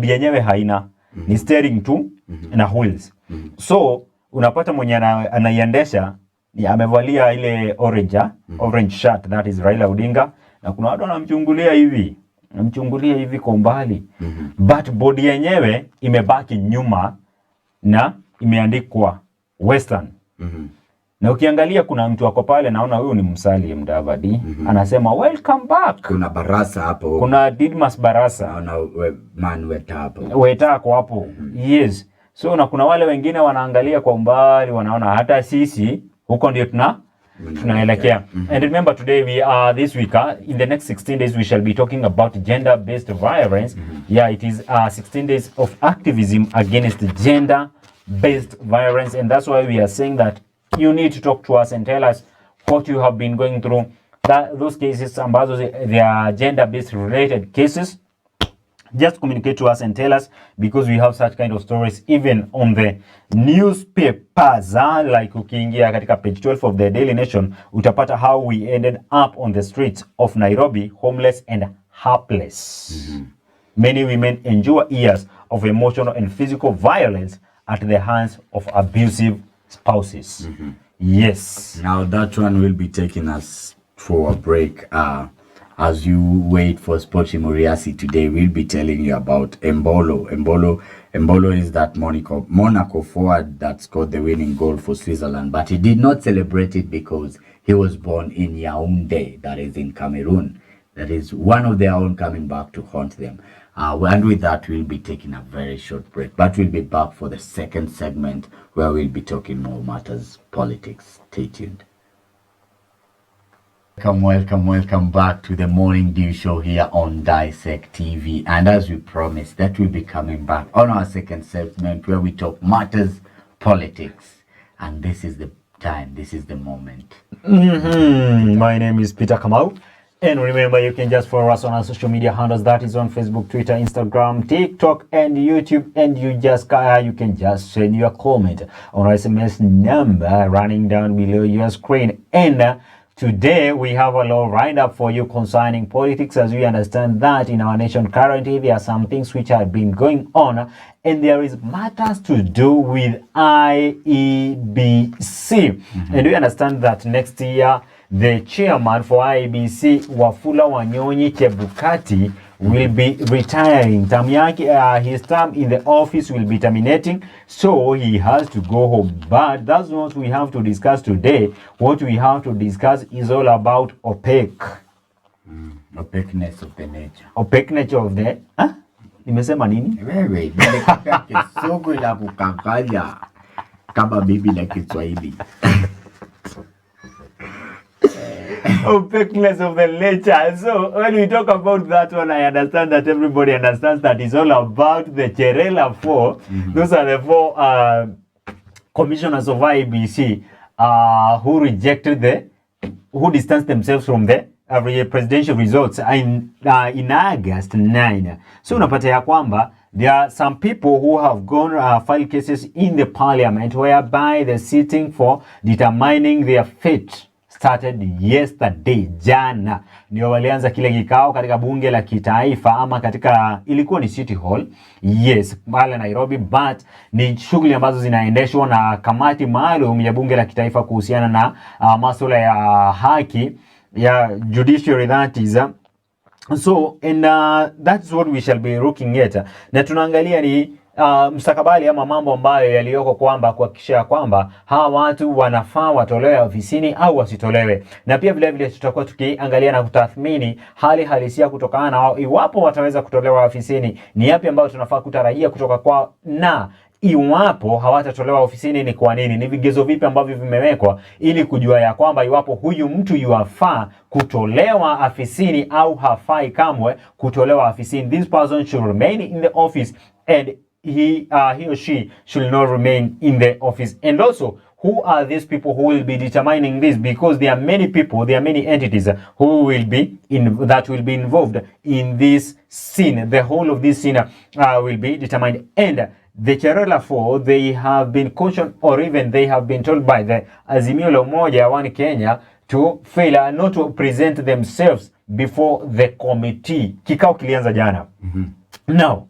yenyewe haina, ni steering tu na wheels. So unapata mwenye anaiendesha amevalia ile orange shirt, that is Raila Odinga, na kuna watu wanamchungulia hivi kwa mbali. But board yenyewe imebaki nyuma na imeandikwa Western. Na ukiangalia kuna mtu wako pale, naona huyu ni Musalia Mudavadi, anasema welcome back. Kuna Barasa hapo. Kuna Didmas Barasa. Naona man Weta hapo. Yes. So na kuna wale wengine wanaangalia kwa umbali, wanaona hata sisi huko ndio tunaelekea. And remember today we are this week in the next 16 days we shall be talking about gender based violence. Yeah, it is 16 days of activism against gender based violence, and that's why we are saying that you need to talk to us and tell us what you have been going through. Those cases ambazo they are gender based related cases, just communicate to us and tell us, because we have such kind of stories even on the newspapers. Like ukiingia katika page 12 of the Daily Nation, utapata how we ended up on the streets of Nairobi, homeless and helpless. Many women endure years of emotional and physical violence at the hands of abusive spouses. Yes. Now that one will be taking us for a break. As you wait for Sporty Moriasi today, we'll be telling you about Embolo. Embolo is that Monaco forward that scored the winning goal for Switzerland, but he did not celebrate it because he was born in Yaoundé, that is in Cameroon. That is one of their own coming back to haunt them. And with that, we'll be taking a very short break, but we'll be back for the second segment where we'll be talking more matters politics. Stay tuned. Welcome back to the Morning Dew Show here on DAESAK TV. And as we promised, that will be coming back on our second segment where we talk matters politics. And this is the time, this is the moment. My name is Peter Kamau. And remember, you can just follow us on our social media handles. That is on Facebook, Twitter, Instagram, TikTok, and YouTube. And you can just send your comment on our SMS number running down below your screen. And today we have a lot lined up for you concerning politics, as we understand that in our nation currently there are some things which have been going on, and there is matters to do with IEBC. And we understand that next year the chairman for IEBC, Wafula Wanyonyi Chebukati, will be retiring. His term in the office will be terminating, so he has to go home. But that's not what we have to discuss today. What we have to discuss is all about opaqueness of the nature. Opaqueness of the... Nimesema nini? Wewe, nimekupa kisogo la kukanganya kama bibi la Kiswahili. Opaqueness of the nature. So when we talk about that one, I understand that everybody understands that it's all about the Cherera 4. Those are the 4 commissioners of IEBC who distanced themselves from the presidential results in August 9. So unapata ya kwamba there are some people who have gone file cases in the parliament whereby the sitting for determining their fate started yesterday, jana. Ndio walianza kile kikao katika bunge la kitaifa, ama katika ilikuwa ni City Hall. Yes, pale Nairobi, but ni shughuli ambazo zinaendeshwa na kamati maalum ya bunge la kitaifa kuhusiana na masuala ya haki ya judiciary, that is. So, and that's what we shall be looking at. Na tunaangalia ni mstakabali ama mambo ambayo yaliyoko kwamba kuhakikisha kwamba hawa watu wanafaa watolewe ofisini au wasitolewe, na pia vile vile tutakuwa tukiangalia na kutathmini hali halisia kutokana na wao, iwapo wataweza kutolewa ofisini, ni yapi ambayo tunafaa kutarajia kutoka kwao, na iwapo hawatatolewa ofisini ni kwa nini, ni vigezo vipi ambavyo vimewekwa ili kujua ya kwamba iwapo huyu mtu yuafaa kutolewa afisini au hafai kamwe kutolewa afisini. This person should remain in the office and he or she should not remain in the office. And also, who are these people who will be determining this? Because there are many people, there are many entities who will be that will be involved in this scene. The whole of this scene will be determined. And the Cherera 4, they have been cautioned, or even they have been told by the Azimio la Umoja One Kenya to fail not to present themselves before the committee. Kikao kilianza jana. Now,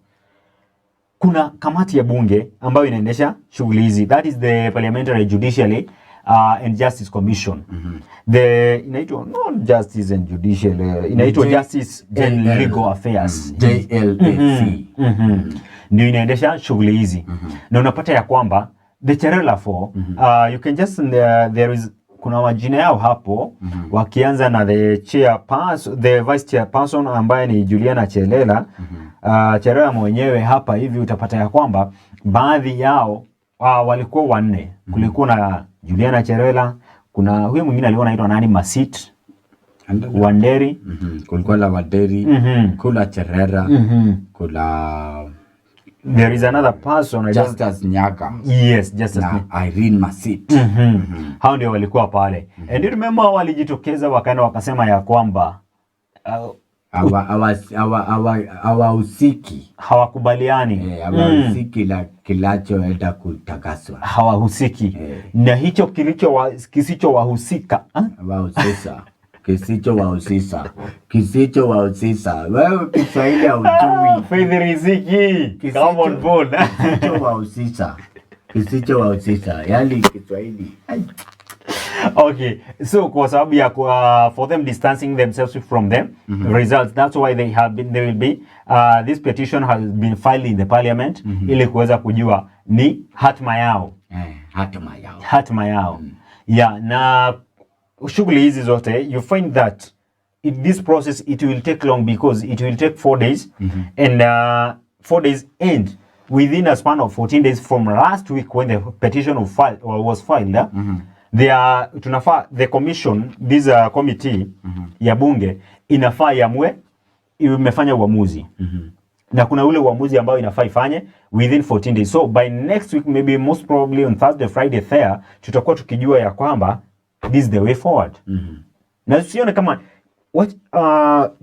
kuna kamati ya bunge ambayo inaendesha shughuli hizi. That is the Parliamentary Judiciary and Justice Commission. The inaitwa not Justice and Judiciary, inaitwa Justice and Legal Affairs, JLAC. Ndio inaendesha shughuli hizi. Na unapata ya kwamba the Cherera 4, you can just there is kuna majina yao hapo, wakianza na the chairperson, the vice chairperson ambaye ni Juliana Cherera. Cherera mwenyewe hapa hivi utapata ya kwamba baadhi yao walikuwa wanne. Kulikuwa na Juliana Cherera, kuna huyu mwingine alikuwa anaitwa nani, Masit Wanderi, kulikuwa la Wanderi, kula Cherera, kula there is another person, Justice Nyaga. Yes, Justice Irene Masit. Hao ndio walikuwa pale. And you remember walijitokeza wakaenda wakasema ya kwamba hawahusiki, hawakubaliani, hawahusiki la kinachoenda kutakaswa, hawahusiki na hicho kisichowahusika, kisichowahusisha. Wewe Kiswahili haujui. Faith Riziki, come on board. Kisichowahusisha, yani Kiswahili. Okay, so kwa sababu ya for them distancing themselves from them results, that's why they will be this petition has been filed in the parliament ili kuweza kujua ni hatma yao. Hatma yao. Yeah, na shughuli hizi zote you find that in this process it will take long because it will take 4 days and 4 days end within a span of 14 days from last week when the petition was filed. The commission, this committee ya bunge inafaa yamwe imefanya uamuzi. Na kuna ule uamuzi ambao inafaa ifanye within 14 days. So by next week, maybe most probably on Thursday, Friday there, tutakuwa tukijua ya kwamba this is the way forward. Na sione kama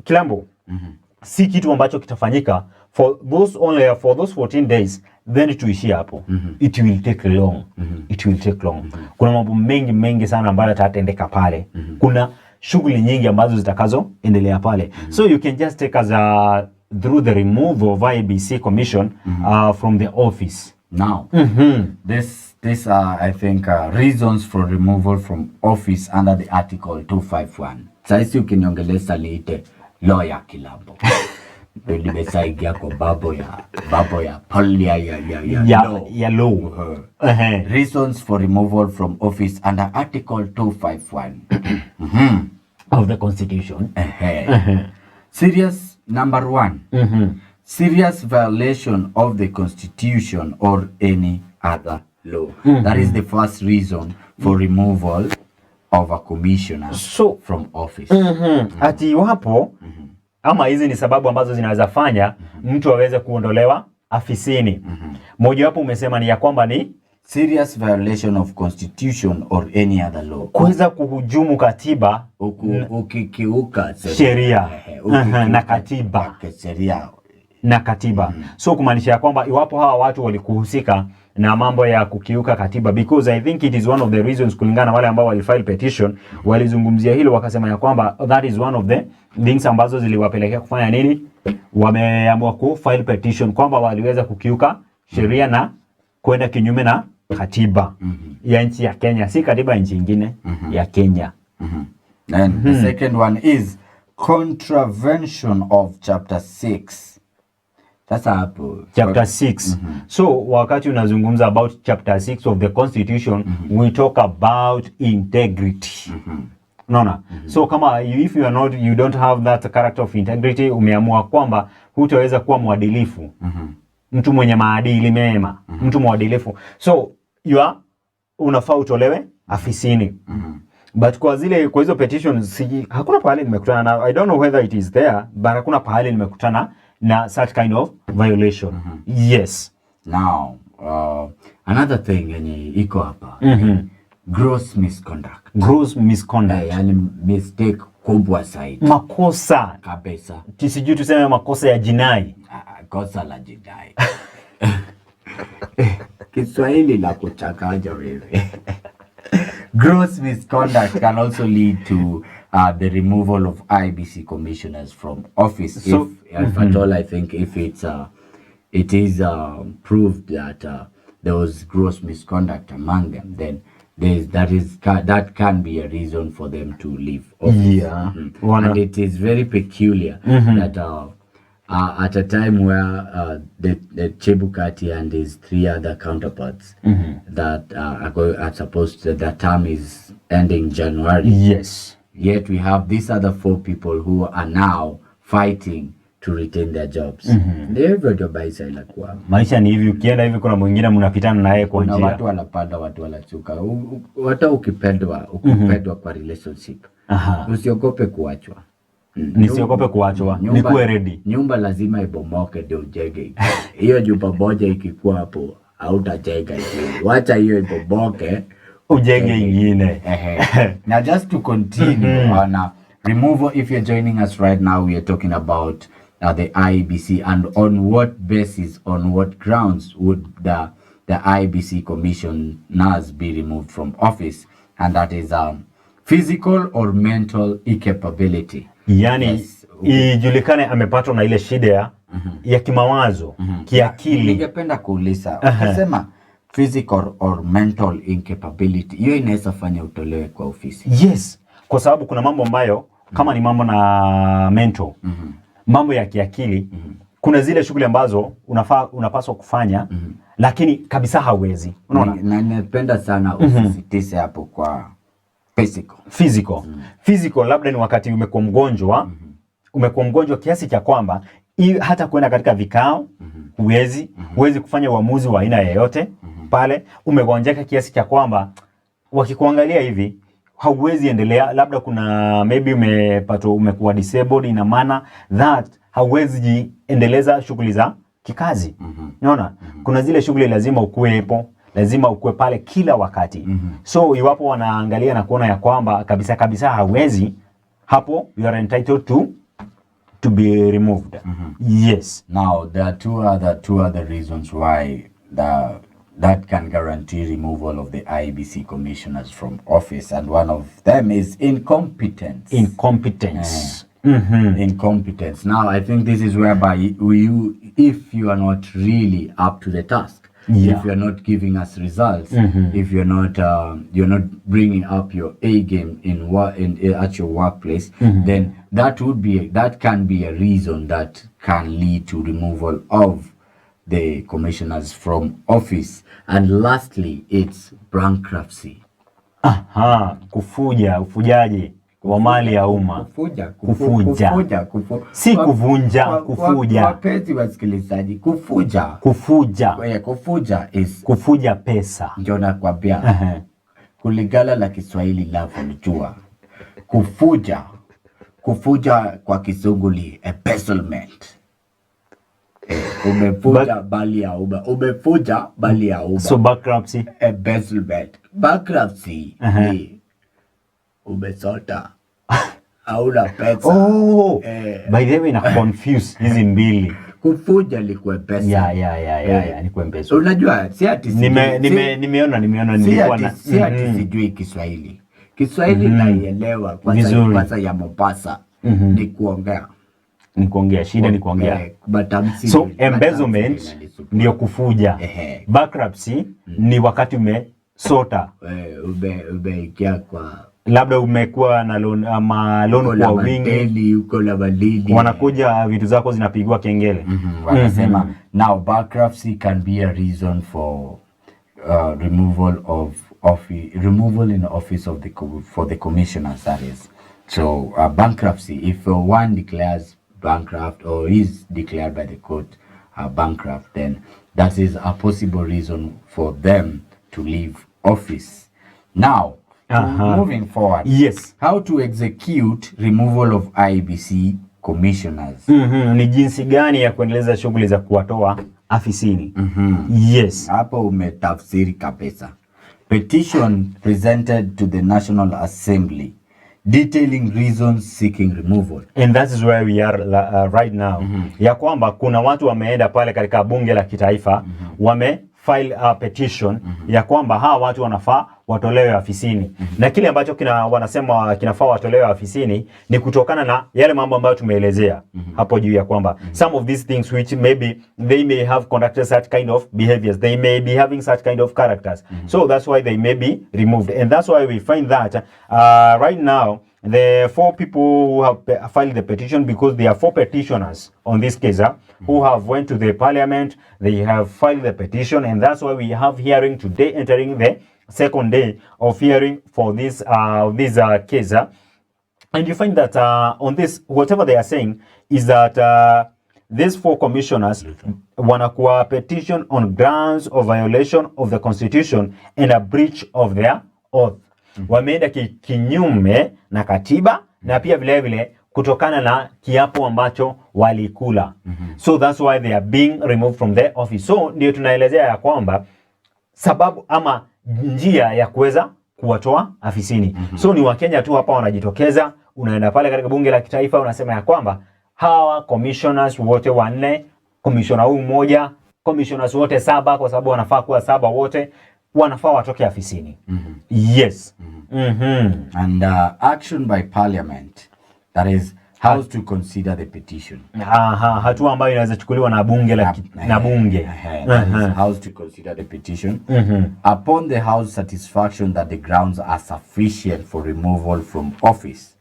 Kilambo si kitu ambacho kitafanyika for those 14 days then tuishie hapo. It will take long. It will take long. Kuna mambo mengi sana ambayo yatatendeka pale. Kuna shughuli nyingi ambazo zitakazoendelea pale. So you can just take us through the removal of IEBC commission from the office. Now, these are, I think, reasons for removal from office under the Article 251. Sasa ukiniongeleza niite lawyer Kilambo. Nimesaidia kwa babo ya polia ya law. Reasons for removal from office under Article 251 of the Constitution. Serious number 1. Serious violation of the Constitution or any other law. That is the first reason for removal of a commissioner from office. Ati wapo ama hizi ni sababu ambazo zinaweza fanya mtu aweze kuondolewa afisini. Moja wapo umesema ni ya kwamba ni serious violation of Constitution or any other law. Kuweza kuhujumu katiba, ukikiuka sheria na katiba. Sheria na katiba. So kumaanisha ya kwamba iwapo hawa watu walikuhusika na mambo ya kukiuka katiba, because I think it is one of the reasons, kulingana wale ambao walifile petition walizungumzia hilo, wakasema ya kwamba that is one of the things ambazo ziliwapelekea kufanya nini, wameamua kufile petition kwamba waliweza kukiuka sheria na kwenda kinyume na katiba ya nchi ya Kenya, si katiba nchi nyingine ya Kenya. And the second one is contravention of chapter 6 Sasa hapo chapter 6. So wakati unazungumza about chapter 6 of the constitution, we talk about integrity. Unaona? So kama if you don't have that character of integrity, umeamua kwamba hutaweza kuwa mwadilifu. Mtu mwenye maadili mema, mtu mwadilifu. So unafaa utolewe afisini. But kwa hizo petitions hakuna pahali nimekutana na, I don't know whether it is there, but hakuna pahali nimekutana na such kind of violation. Yes. Now, another thing yenye iko hapa. Gross misconduct. Gross misconduct. Yani mistake kubwa zaidi. Makosa. Kabisa. Sijui tuseme makosa ya jinai. Kosa la jinai. Kiswahili la kuchanganya wewe. Gross misconduct can also lead to the removal of IBC commissioners from office. So, if at all, I think if it is proved that there was gross misconduct among them, then that can be a reason for them to leave office. Yeah. And it is very peculiar that at a time where the Chebukati and his 3 other counterparts that are supposed to, the term is ending January. Yes. Yet we have these other 4 people who are now fighting to retain their jobs. Ndivyo ndio maisha inakuwa. Maisha ni hivi, ukienda hivi kuna mwingine mnapitana naye kwa njia. Na watu wanapanda, watu wanachuka. Hata ukipendwa kwa relationship. Usiogope kuachwa. Nisiogope kuachwa. Nikuwe ready. Nyumba lazima ibomoke ndio ujenge. Hiyo nyumba moja ikikuwa hapo hautajenga ingine. Wacha hiyo ibomoke ujenge ingine. Now just to continue on removal, if you're joining us right now, we are talking about the IEBC and on what basis, on what grounds would the IEBC commissioners be removed from office, and that is physical or mental incapability. Yani ijulikane amepatwa na ile shida ya kimawazo, kiakili. Ningependa kuuliza, ukisema physical or mental incapability, hiyo inaweza fanya utolewe kwa ofisi? Yes, kwa sababu kuna mambo ambayo kama ni mambo na mental, mambo ya kiakili, kuna zile shughuli ambazo unapaswa kufanya, lakini kabisa hawezi. Unaona? Na napenda sana usisitize hapo kwa physical labda ni wakati umekuwa mgonjwa kiasi cha kwamba hata kwenda katika vikao huwezi kufanya uamuzi wa aina yoyote pale. Umegonjeka kiasi cha kwamba wakikuangalia hivi hauwezi endelea, labda kuna maybe umekuwa disabled, ina maana that hauwezi jiendeleza shughuli za kikazi. Unaona? Kuna zile shughuli lazima ukuwepo, lazima ukue pale kila wakati. So iwapo wanaangalia na kuona ya kwamba kabisa hawezi, hapo you are entitled to be removed. Yes. Now there are two other reasons why that can guarantee removal of the IEBC commissioners from office, and one of them is incompetence. Incompetence. Now I think this is whereby if you are not really up to the task, if you're not giving us results, if you're not bringing up your A game at your workplace, then that can be a reason that can lead to removal of the commissioners from office. And lastly, it's bankruptcy. Ufujaji wa mali ya umma. Kufuja. Si kuvunja, kufuja. Wapenzi wasikilizaji, kufuja. Kufuja pesa. Ndio nakwambia. Kulingana na Kiswahili linavyojua. Kufuja kwa Kizungu ni embezzlement. Umefuja bali ya umma. So bankruptcy, embezzlement. Bankruptcy ni umesota hauna pesa. By the way na confuse hizi mbili. Kufuja ni kuembeza. Ni kuembeza. Unajua si ati nimeona nilikuwa na si ati sijui Kiswahili. Kiswahili naielewa kwanza ya Mombasa ni kuongea. Shida ni kuongea. So embezzlement ndio kufuja. Bankruptcy ni wakati umesota. Umeingia kwa labda umekuwa na loan kwa wingi, uko la balili, wanakuja vitu zako zinapigwa kengele. Wanasema now bankruptcy can be a reason for removal in office of for the commissioners, that is. So bankruptcy, if one declares bankrupt or is declared by the court bankrupt, then that is a possible reason for them to leave office. Now, moving forward, yes, how to execute removal of IEBC commissioners. Ni jinsi gani ya kuendeleza shughuli za kuwatoa afisini. Yes, hapo umetafsiri kabisa. Petition presented to the National Assembly detailing reasons seeking removal. And that is where we are right now. Ya kwamba kuna watu wameenda pale katika bunge la kitaifa, wame file a petition ya kwamba hawa watu wanafaa watolewe afisini. Na kile ambacho wanasema kinafaa watolewe afisini ni kutokana na yale mambo ambayo tumeelezea hapo juu, ya kwamba some of these things which maybe they may have conducted such kind of behaviors, they may be having such kind of characters. So that's why they may be removed. And that's why we find that right now the 4 people who have filed the petition, because there are 4 petitioners on this case who have went to the parliament, they have filed the petition, and that's why we have hearing today, entering the second day of hearing for this case. And you find that on this, whatever they are saying is that these 4 commissioners wanakuwa petition on grounds of violation of the constitution and a breach of their oath. Wameenda kinyume na katiba na pia vile vile kutokana na kiapo ambacho walikula. So that's why they are being removed from their office. So ndio tunaelezea ya kwamba sababu ama njia ya kuweza kuwatoa afisini. So ni Wakenya tu hapa wanajitokeza, unaenda pale katika bunge la kitaifa unasema ya kwamba hawa commissioners wote 4, commissioner huyu mmoja, commissioners wote 7, kwa sababu wanafaa kuwa 7 wote, wanafaa watoke afisini. Yes. And action by parliament, that is house to consider the petition. Hatua ambayo inaweza chukuliwa na bunge na bunge. That is house to consider the petition. Upon the house satisfaction that the grounds are sufficient for removal from office,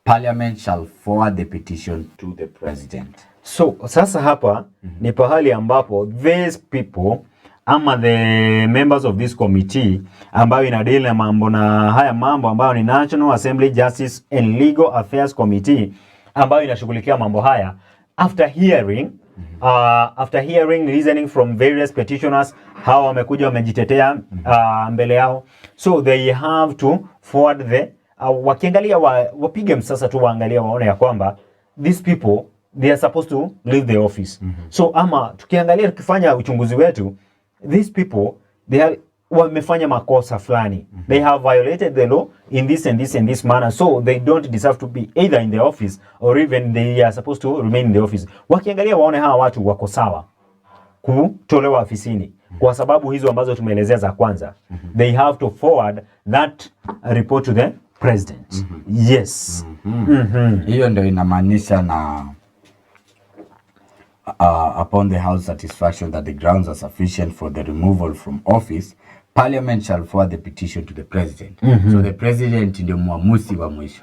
parliament shall forward the petition to the president. So sasa hapa ni pahali ambapo these people ama the members of this committee ambayo inadili na mambo na haya mambo ambayo ni National Assembly Justice and Legal Affairs Committee ambayo inashughulikia mambo haya, after hearing reasoning from various petitioners, hawa wamekuja wamejitetea mbele yao, so they have to forward the wakiangalia wapige msasa tu, waangalia waone ya kwamba these people they are supposed to leave the office. So ama tukiangalia tukifanya uchunguzi wetu, these people wamefanya makosa fulani. They have violated the law in this and this and this manner, so they don't deserve to be either in the office or even they are supposed to remain in the office. Wakiangalia waone hawa watu wako sawa kutolewa afisini kwa sababu hizo ambazo tumeelezea za kwanza. They have to forward that report to the president. Yes. Hiyo ndio inamaanisha na upon the house satisfaction that the grounds are sufficient for the removal from office, parliament shall forward the petition to the president. So the president ndio muamuzi wa mwisho.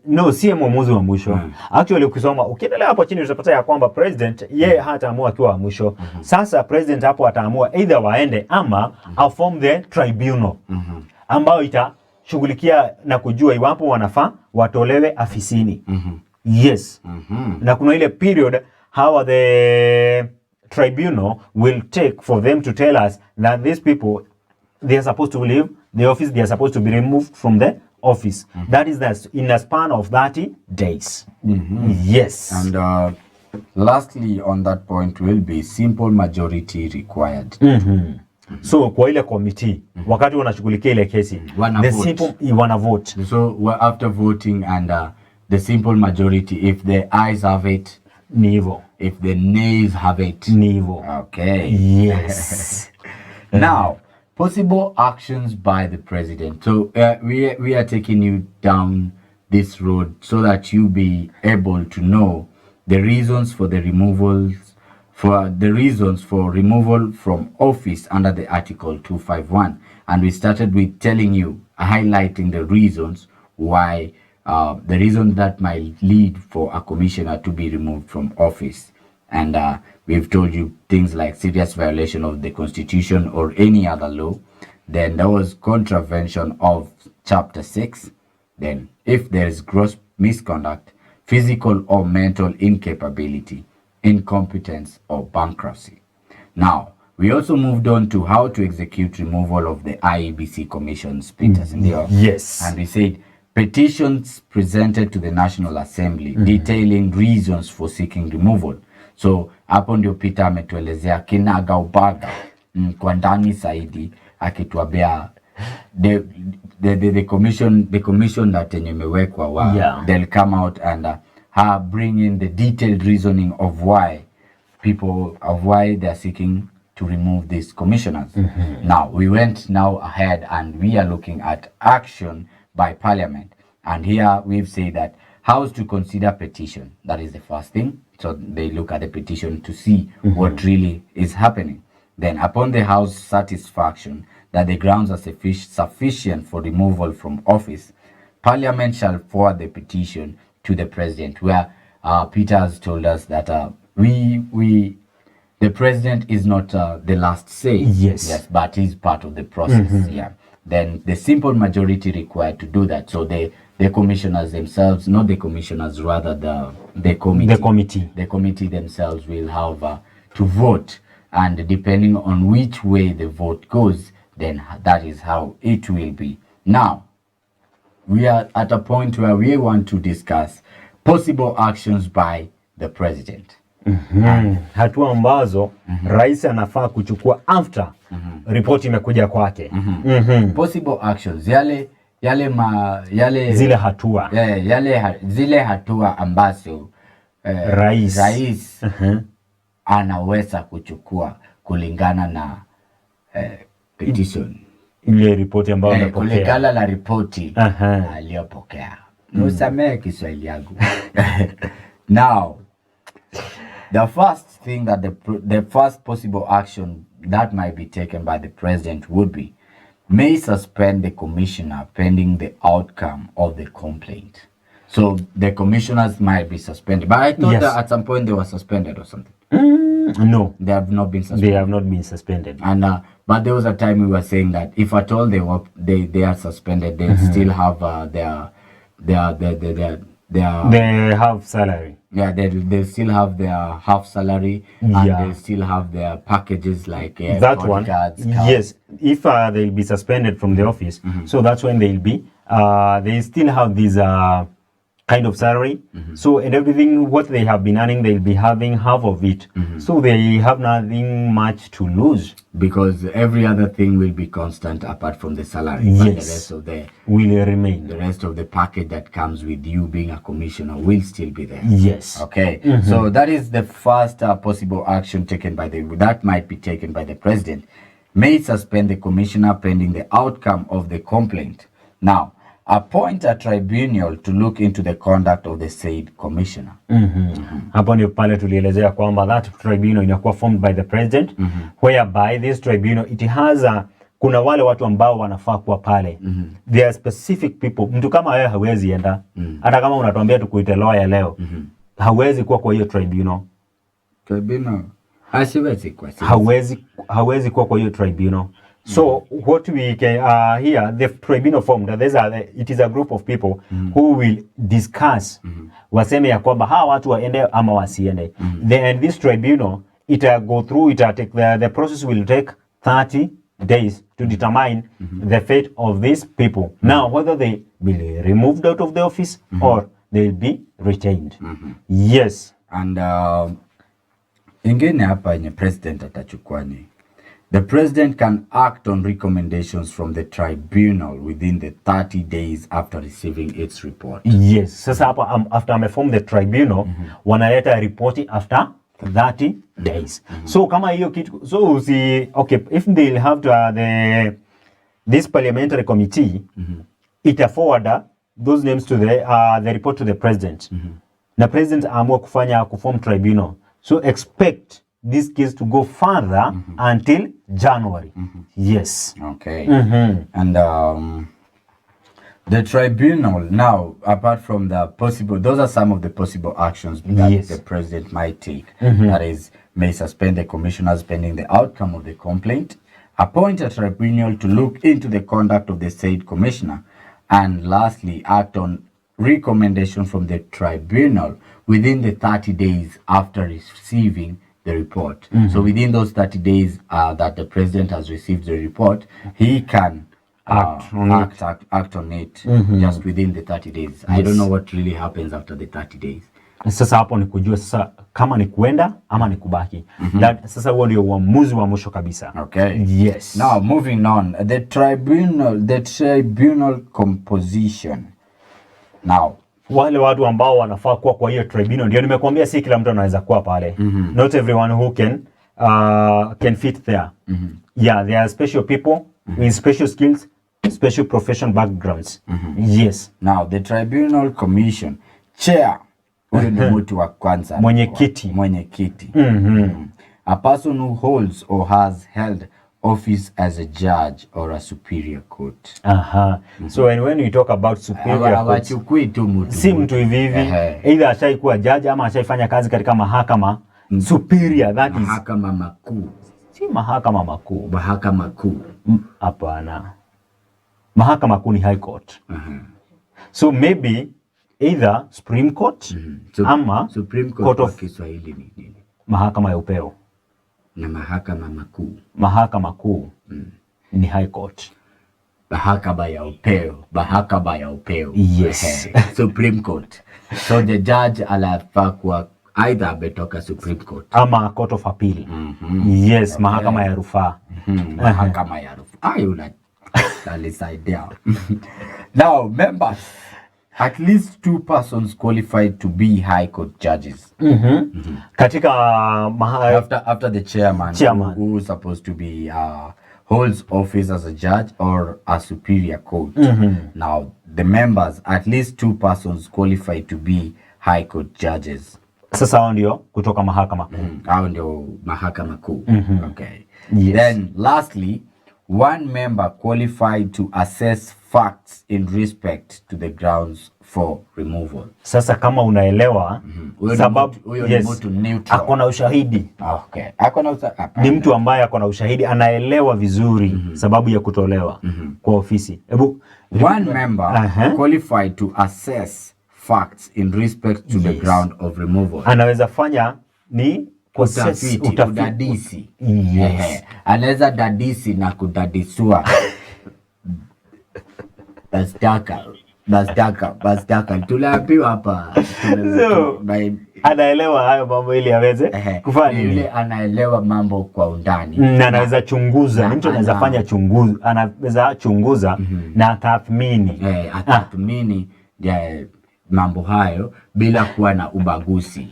No, si muamuzi wa mwisho. Actually ukisoma ukiendelea hapo chini utapata ya kwamba president yeye hataamua akiwa wa mwisho. Sasa president hapo ataamua either waende ama form the tribunal ambayo itashughulikia na kujua iwapo wanafaa watolewe afisini. Yes. Na kuna ile period how the tribunal will take for them to tell us that these people, they are supposed to leave the office, they are supposed to be removed from the office. That is in a span of 30 days. Yes. And lastly on that point will be simple majority required. So kwa ile committee wakati wanashughulikia ile kesi, the simple wana vote. So after voting and the simple majority, if the ayes have it, ni hivyo. If the nays have it, ni hivyo. Okay. Yes. Now, possible actions by the president. So we are taking you down this road so that you be able to know the reasons for the removals, for removal from office under the Article 251. And we started with telling you, highlighting the reasons why the reason that might lead for a commissioner to be removed from office. And we've told you things like serious violation of the constitution or any other law. Then there was contravention of chapter 6. Then if there is gross misconduct, physical or mental incapability, incompetence or bankruptcy. Now, we also moved on to how to execute removal of the IEBC commissions, Peters. Yes. And we said petitions presented to the National Assembly detailing reasons for seeking removal. So hapo ndio Peter ametuelezea kinaga ubaga kwa ndani zaidi akituambia the commission that imewekwa they'll come out and bring in the detailed reasoning of why they are seeking to remove these commissioners. Now we went ahead and we are looking at action by Parliament, and here we've said that House to consider petition. That is the first thing. So they look at the petition to see what really is happening. Then upon the House satisfaction that the grounds are sufficient for removal from office, Parliament shall forward the petition to the President, where Peter has told us that the President is not the last say. Yes, but he's part of the process. Then the simple majority required to do that. So the commissioners themselves, not the commissioners, rather the committee. The committee themselves will have to vote, and depending on which way the vote goes, then that is how it will be. Now, we are at a point where we want to discuss possible actions by the President. Hatua ambazo rais anafaa kuchukua after report imekuja kwake. Possible actions, zile hatua ambazo rais anaweza kuchukua kulingana na petition, ile ripoti ambayo amepokea, kulingana na ripoti aliyopokea. Nusamee Kiswahili yangu. Now, the first thing that the first possible action that might be taken by the President would be, may suspend the commissioner pending the outcome of the complaint. So the commissioners might be suspended. But I thought that at some point they were suspended or something. No, they have not been suspended. They have not been suspended. And but there was a time we were saying that if at all they are suspended, they still have they have salary. Yeah, they still have their half salary, and they still have their packages like that one. Yes, if they'll be suspended from the office, so that's when they'll be. They still have these kind of salary. So and everything what they have been earning, they'll be having half of it. So they have nothing much to lose, because every other thing will be constant apart from the salary. Yes, but the rest of will remain. The rest of the package that comes with you being a commissioner will still be there. Yes. Okay. So that is the first possible action taken by that might be taken by the President. May suspend the commissioner pending the outcome of the complaint. Now, appoint a tribunal to look into the conduct of the said commissioner. Hapo ndio pale tulielezea kwamba that tribunal inakuwa formed by the President, whereby this tribunal it has kuna wale watu ambao wanafaa kuwa pale. There are specific people. Mtu kama wewe hawezi enda. Hata kama unatuambia tukuite lawyer leo, hawezi kuwa kwa hiyo tribunal. Hawezi kuwa kwa hiyo tribunal. So what we can here, the tribunal formed, it is a group of people who will discuss waseme ya kwamba hawa watu waende ama wasiende. Then this tribunal it go through, it take the process will take 30 days to determine the fate of these people. Now whether they will be removed out of the office or they will be retained. Yes. And ingine hapa yenye president atachukua ni, the President can act on recommendations from the tribunal within the 30 days after receiving its report. Yes. Sasa hapa after ameform the tribunal, wanaleta report after 30 days. So kama hiyo kitu, so okay, if they'll have to this parliamentary committee, it forward those names to the report to the President. The President amua kuform tribunal. So expect this case to go further until January. Yes. Okay. And The tribunal now, apart from the possible, those are some of the possible actions that the president might take. That is, may suspend the commissioners pending the outcome of the complaint, appoint a tribunal to look into the conduct of the said commissioner, and lastly, act on recommendation from the tribunal within the 30 days after receiving the report. So within those 30 days that the president has received the report, he can act on it just within the 30 days. I don't know what really happens after the 30 days. Sasa hapo ni kujua sasa kama ni kuenda ama ni kubaki. Sasa huo ndio uamuzi wa mwisho kabisa. Okay. Yes. Now moving on, the tribunal composition. Now, wale watu ambao wanafaa kuwa kwa hiyo tribunal, ndio nimekuambia si kila mtu anaweza kuwa pale. Not everyone who can fit there. Yeah, there are special people with special skills, special profession backgrounds. Yes. Now, the tribunal commission chair, huyo ni mtu wa kwanza. Mwenyekiti. A person who holds or has held office as a judge or a superior court. So when you talk about superior court, si mtu hivi either ashaikuwa judge ama ashaifanya kazi katika mahakama superior, that is mahakama makuu. Si mahakama makuu. Mahakama kuu. Hapana. Mahakama kuu ni high court. So maybe either Supreme Court ama Supreme Court of Kiswahili ni nini? Mahakama ya upeo. Na mahakama makuu. Mahakama kuu ni high court. Mahakama ya upeo. Mahakama ya upeo. Yes. Supreme Court. So the judge anafaa kuwa either ametoka Supreme Court ama Court of Appeal. Yes, okay. Mahakama ya rufaa. Mahakama ya rufaa. Alisaidia. Now, members, at least 2 persons qualified to be high court judges. Katika after the chairman. Who is supposed to be holds office as a judge or a superior court. Now, the members, at least 2 persons qualified to be high court judges. Sasa hao ndio kutoka mahakama kuu. Hao ndio mahakama kuu. Okay. Yes. Then lastly, 1 member qualified to assess facts in respect to the grounds for removal. Sasa kama unaelewa sababu yes, akona ushahidi. Okay. Akona ni mtu ambaye akona ushahidi, anaelewa vizuri sababu ya kutolewa kwa ofisi. Hebu 1 member qualified to assess facts in respect to the ground of removal. Anaweza fanya ni udadisi. Anaweza dadisi na kudadisua. Bastaka. Tuliambiwa hapa. Anaelewa hayo mambo ili aweze kufanya nini? Yule anaelewa mambo kwa undani. Na anaweza chunguza, mtu anaweza fanya anaweza chunguza na tathmini. Tathmini ya mambo hayo bila kuwa na ubaguzi.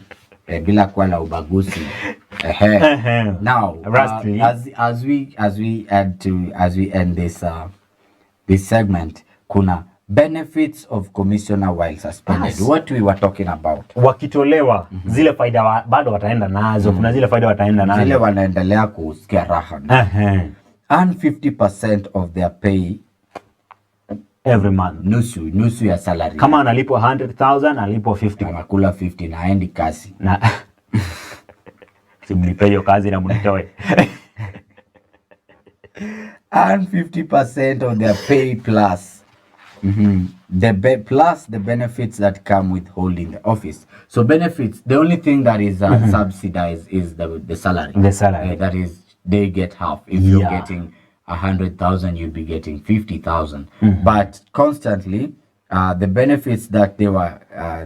Now, as we end this segment, kuna benefits of commissioner while suspended. What we were talking about. Wakitolewa zile faida bado wataenda nazo. Kuna zile faida wataenda nazo. Zile wanaendelea kusikia raha. And 50% of their pay every month. Nusu ya salary. Kama analipwa 100,000, analipwa 50. Anakula 50 na haendi kazi. Simlipe hiyo kazi na mnitoe. And 50% of their pay plus the benefits that come with holding the office. So benefits, the only thing that is subsidized is the salary. The salary. That is, they get half. If you're getting 100,000, you'll be getting 50,000. But constantly, the benefits that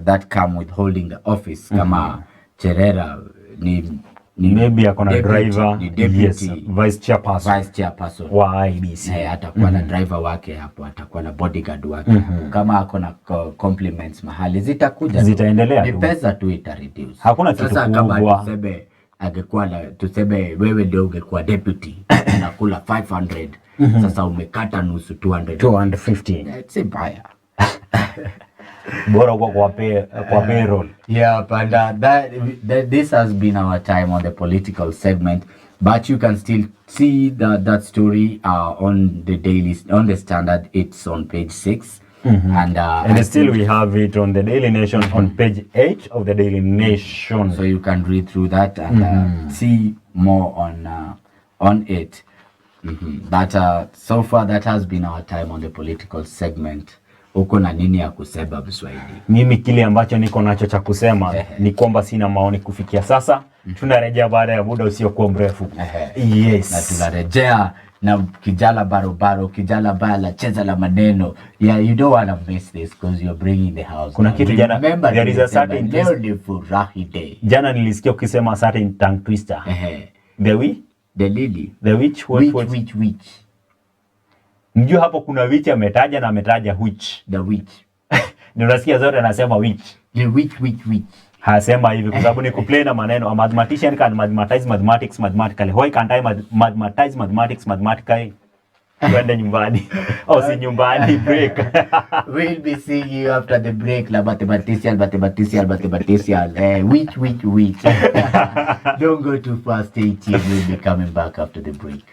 that come with holding the office, kama Cherera, maybe akona driver, yes, vice chairperson wa IBC. Atakuwa na driver wake hapo, atakuwa na bodyguard wake hapo. Kama akona compliments mahali zitaendelea tu. Pesa tu ita reduce. Hakuna kitu kubwa. Kama tuseme wewe ndio ungekuwa deputy unakula 500, sasa umekata nusu 250. It's mbaya. Bora kwa payroll. Yeah, but this has been our time on the political segment, but you can still see that story on the Standard. It's on page 6. And still we have it on the Daily Nation on page 8 of the Daily Nation. So you can read through that and see more on it. That so far that has been our time on the political segment. Uko na nini ya kusema Kiswahili? Mimi kile ambacho niko nacho cha kusema ni kwamba sina maoni kufikia sasa. Tunarejea baada ya muda usiokuwa mrefu. Yes. Na tunarejea na kijala barobaro, kijala bala, cheza la maneno. Yeah, you don't want to miss this because you're bringing the house. Kuna kitu jana, there is a certain day. Jana nilisikia ukisema certain tongue twister. The lily. The which? Which. Mjua hapo kuna witch ametaja na ametaja which. The witch. Ninasikia zote anasema which. The which. Hasema hivi kwa sababu ni kuplay na maneno. A mathematician can mathematize mathematics mathematically. Why can't I mathematize mathematics mathematically? Kwenda nyumbani. Si nyumbani, break. We'll be seeing you after the break. La mathematician. Which. Don't go too fast, stay tuned. We'll be coming back after the break.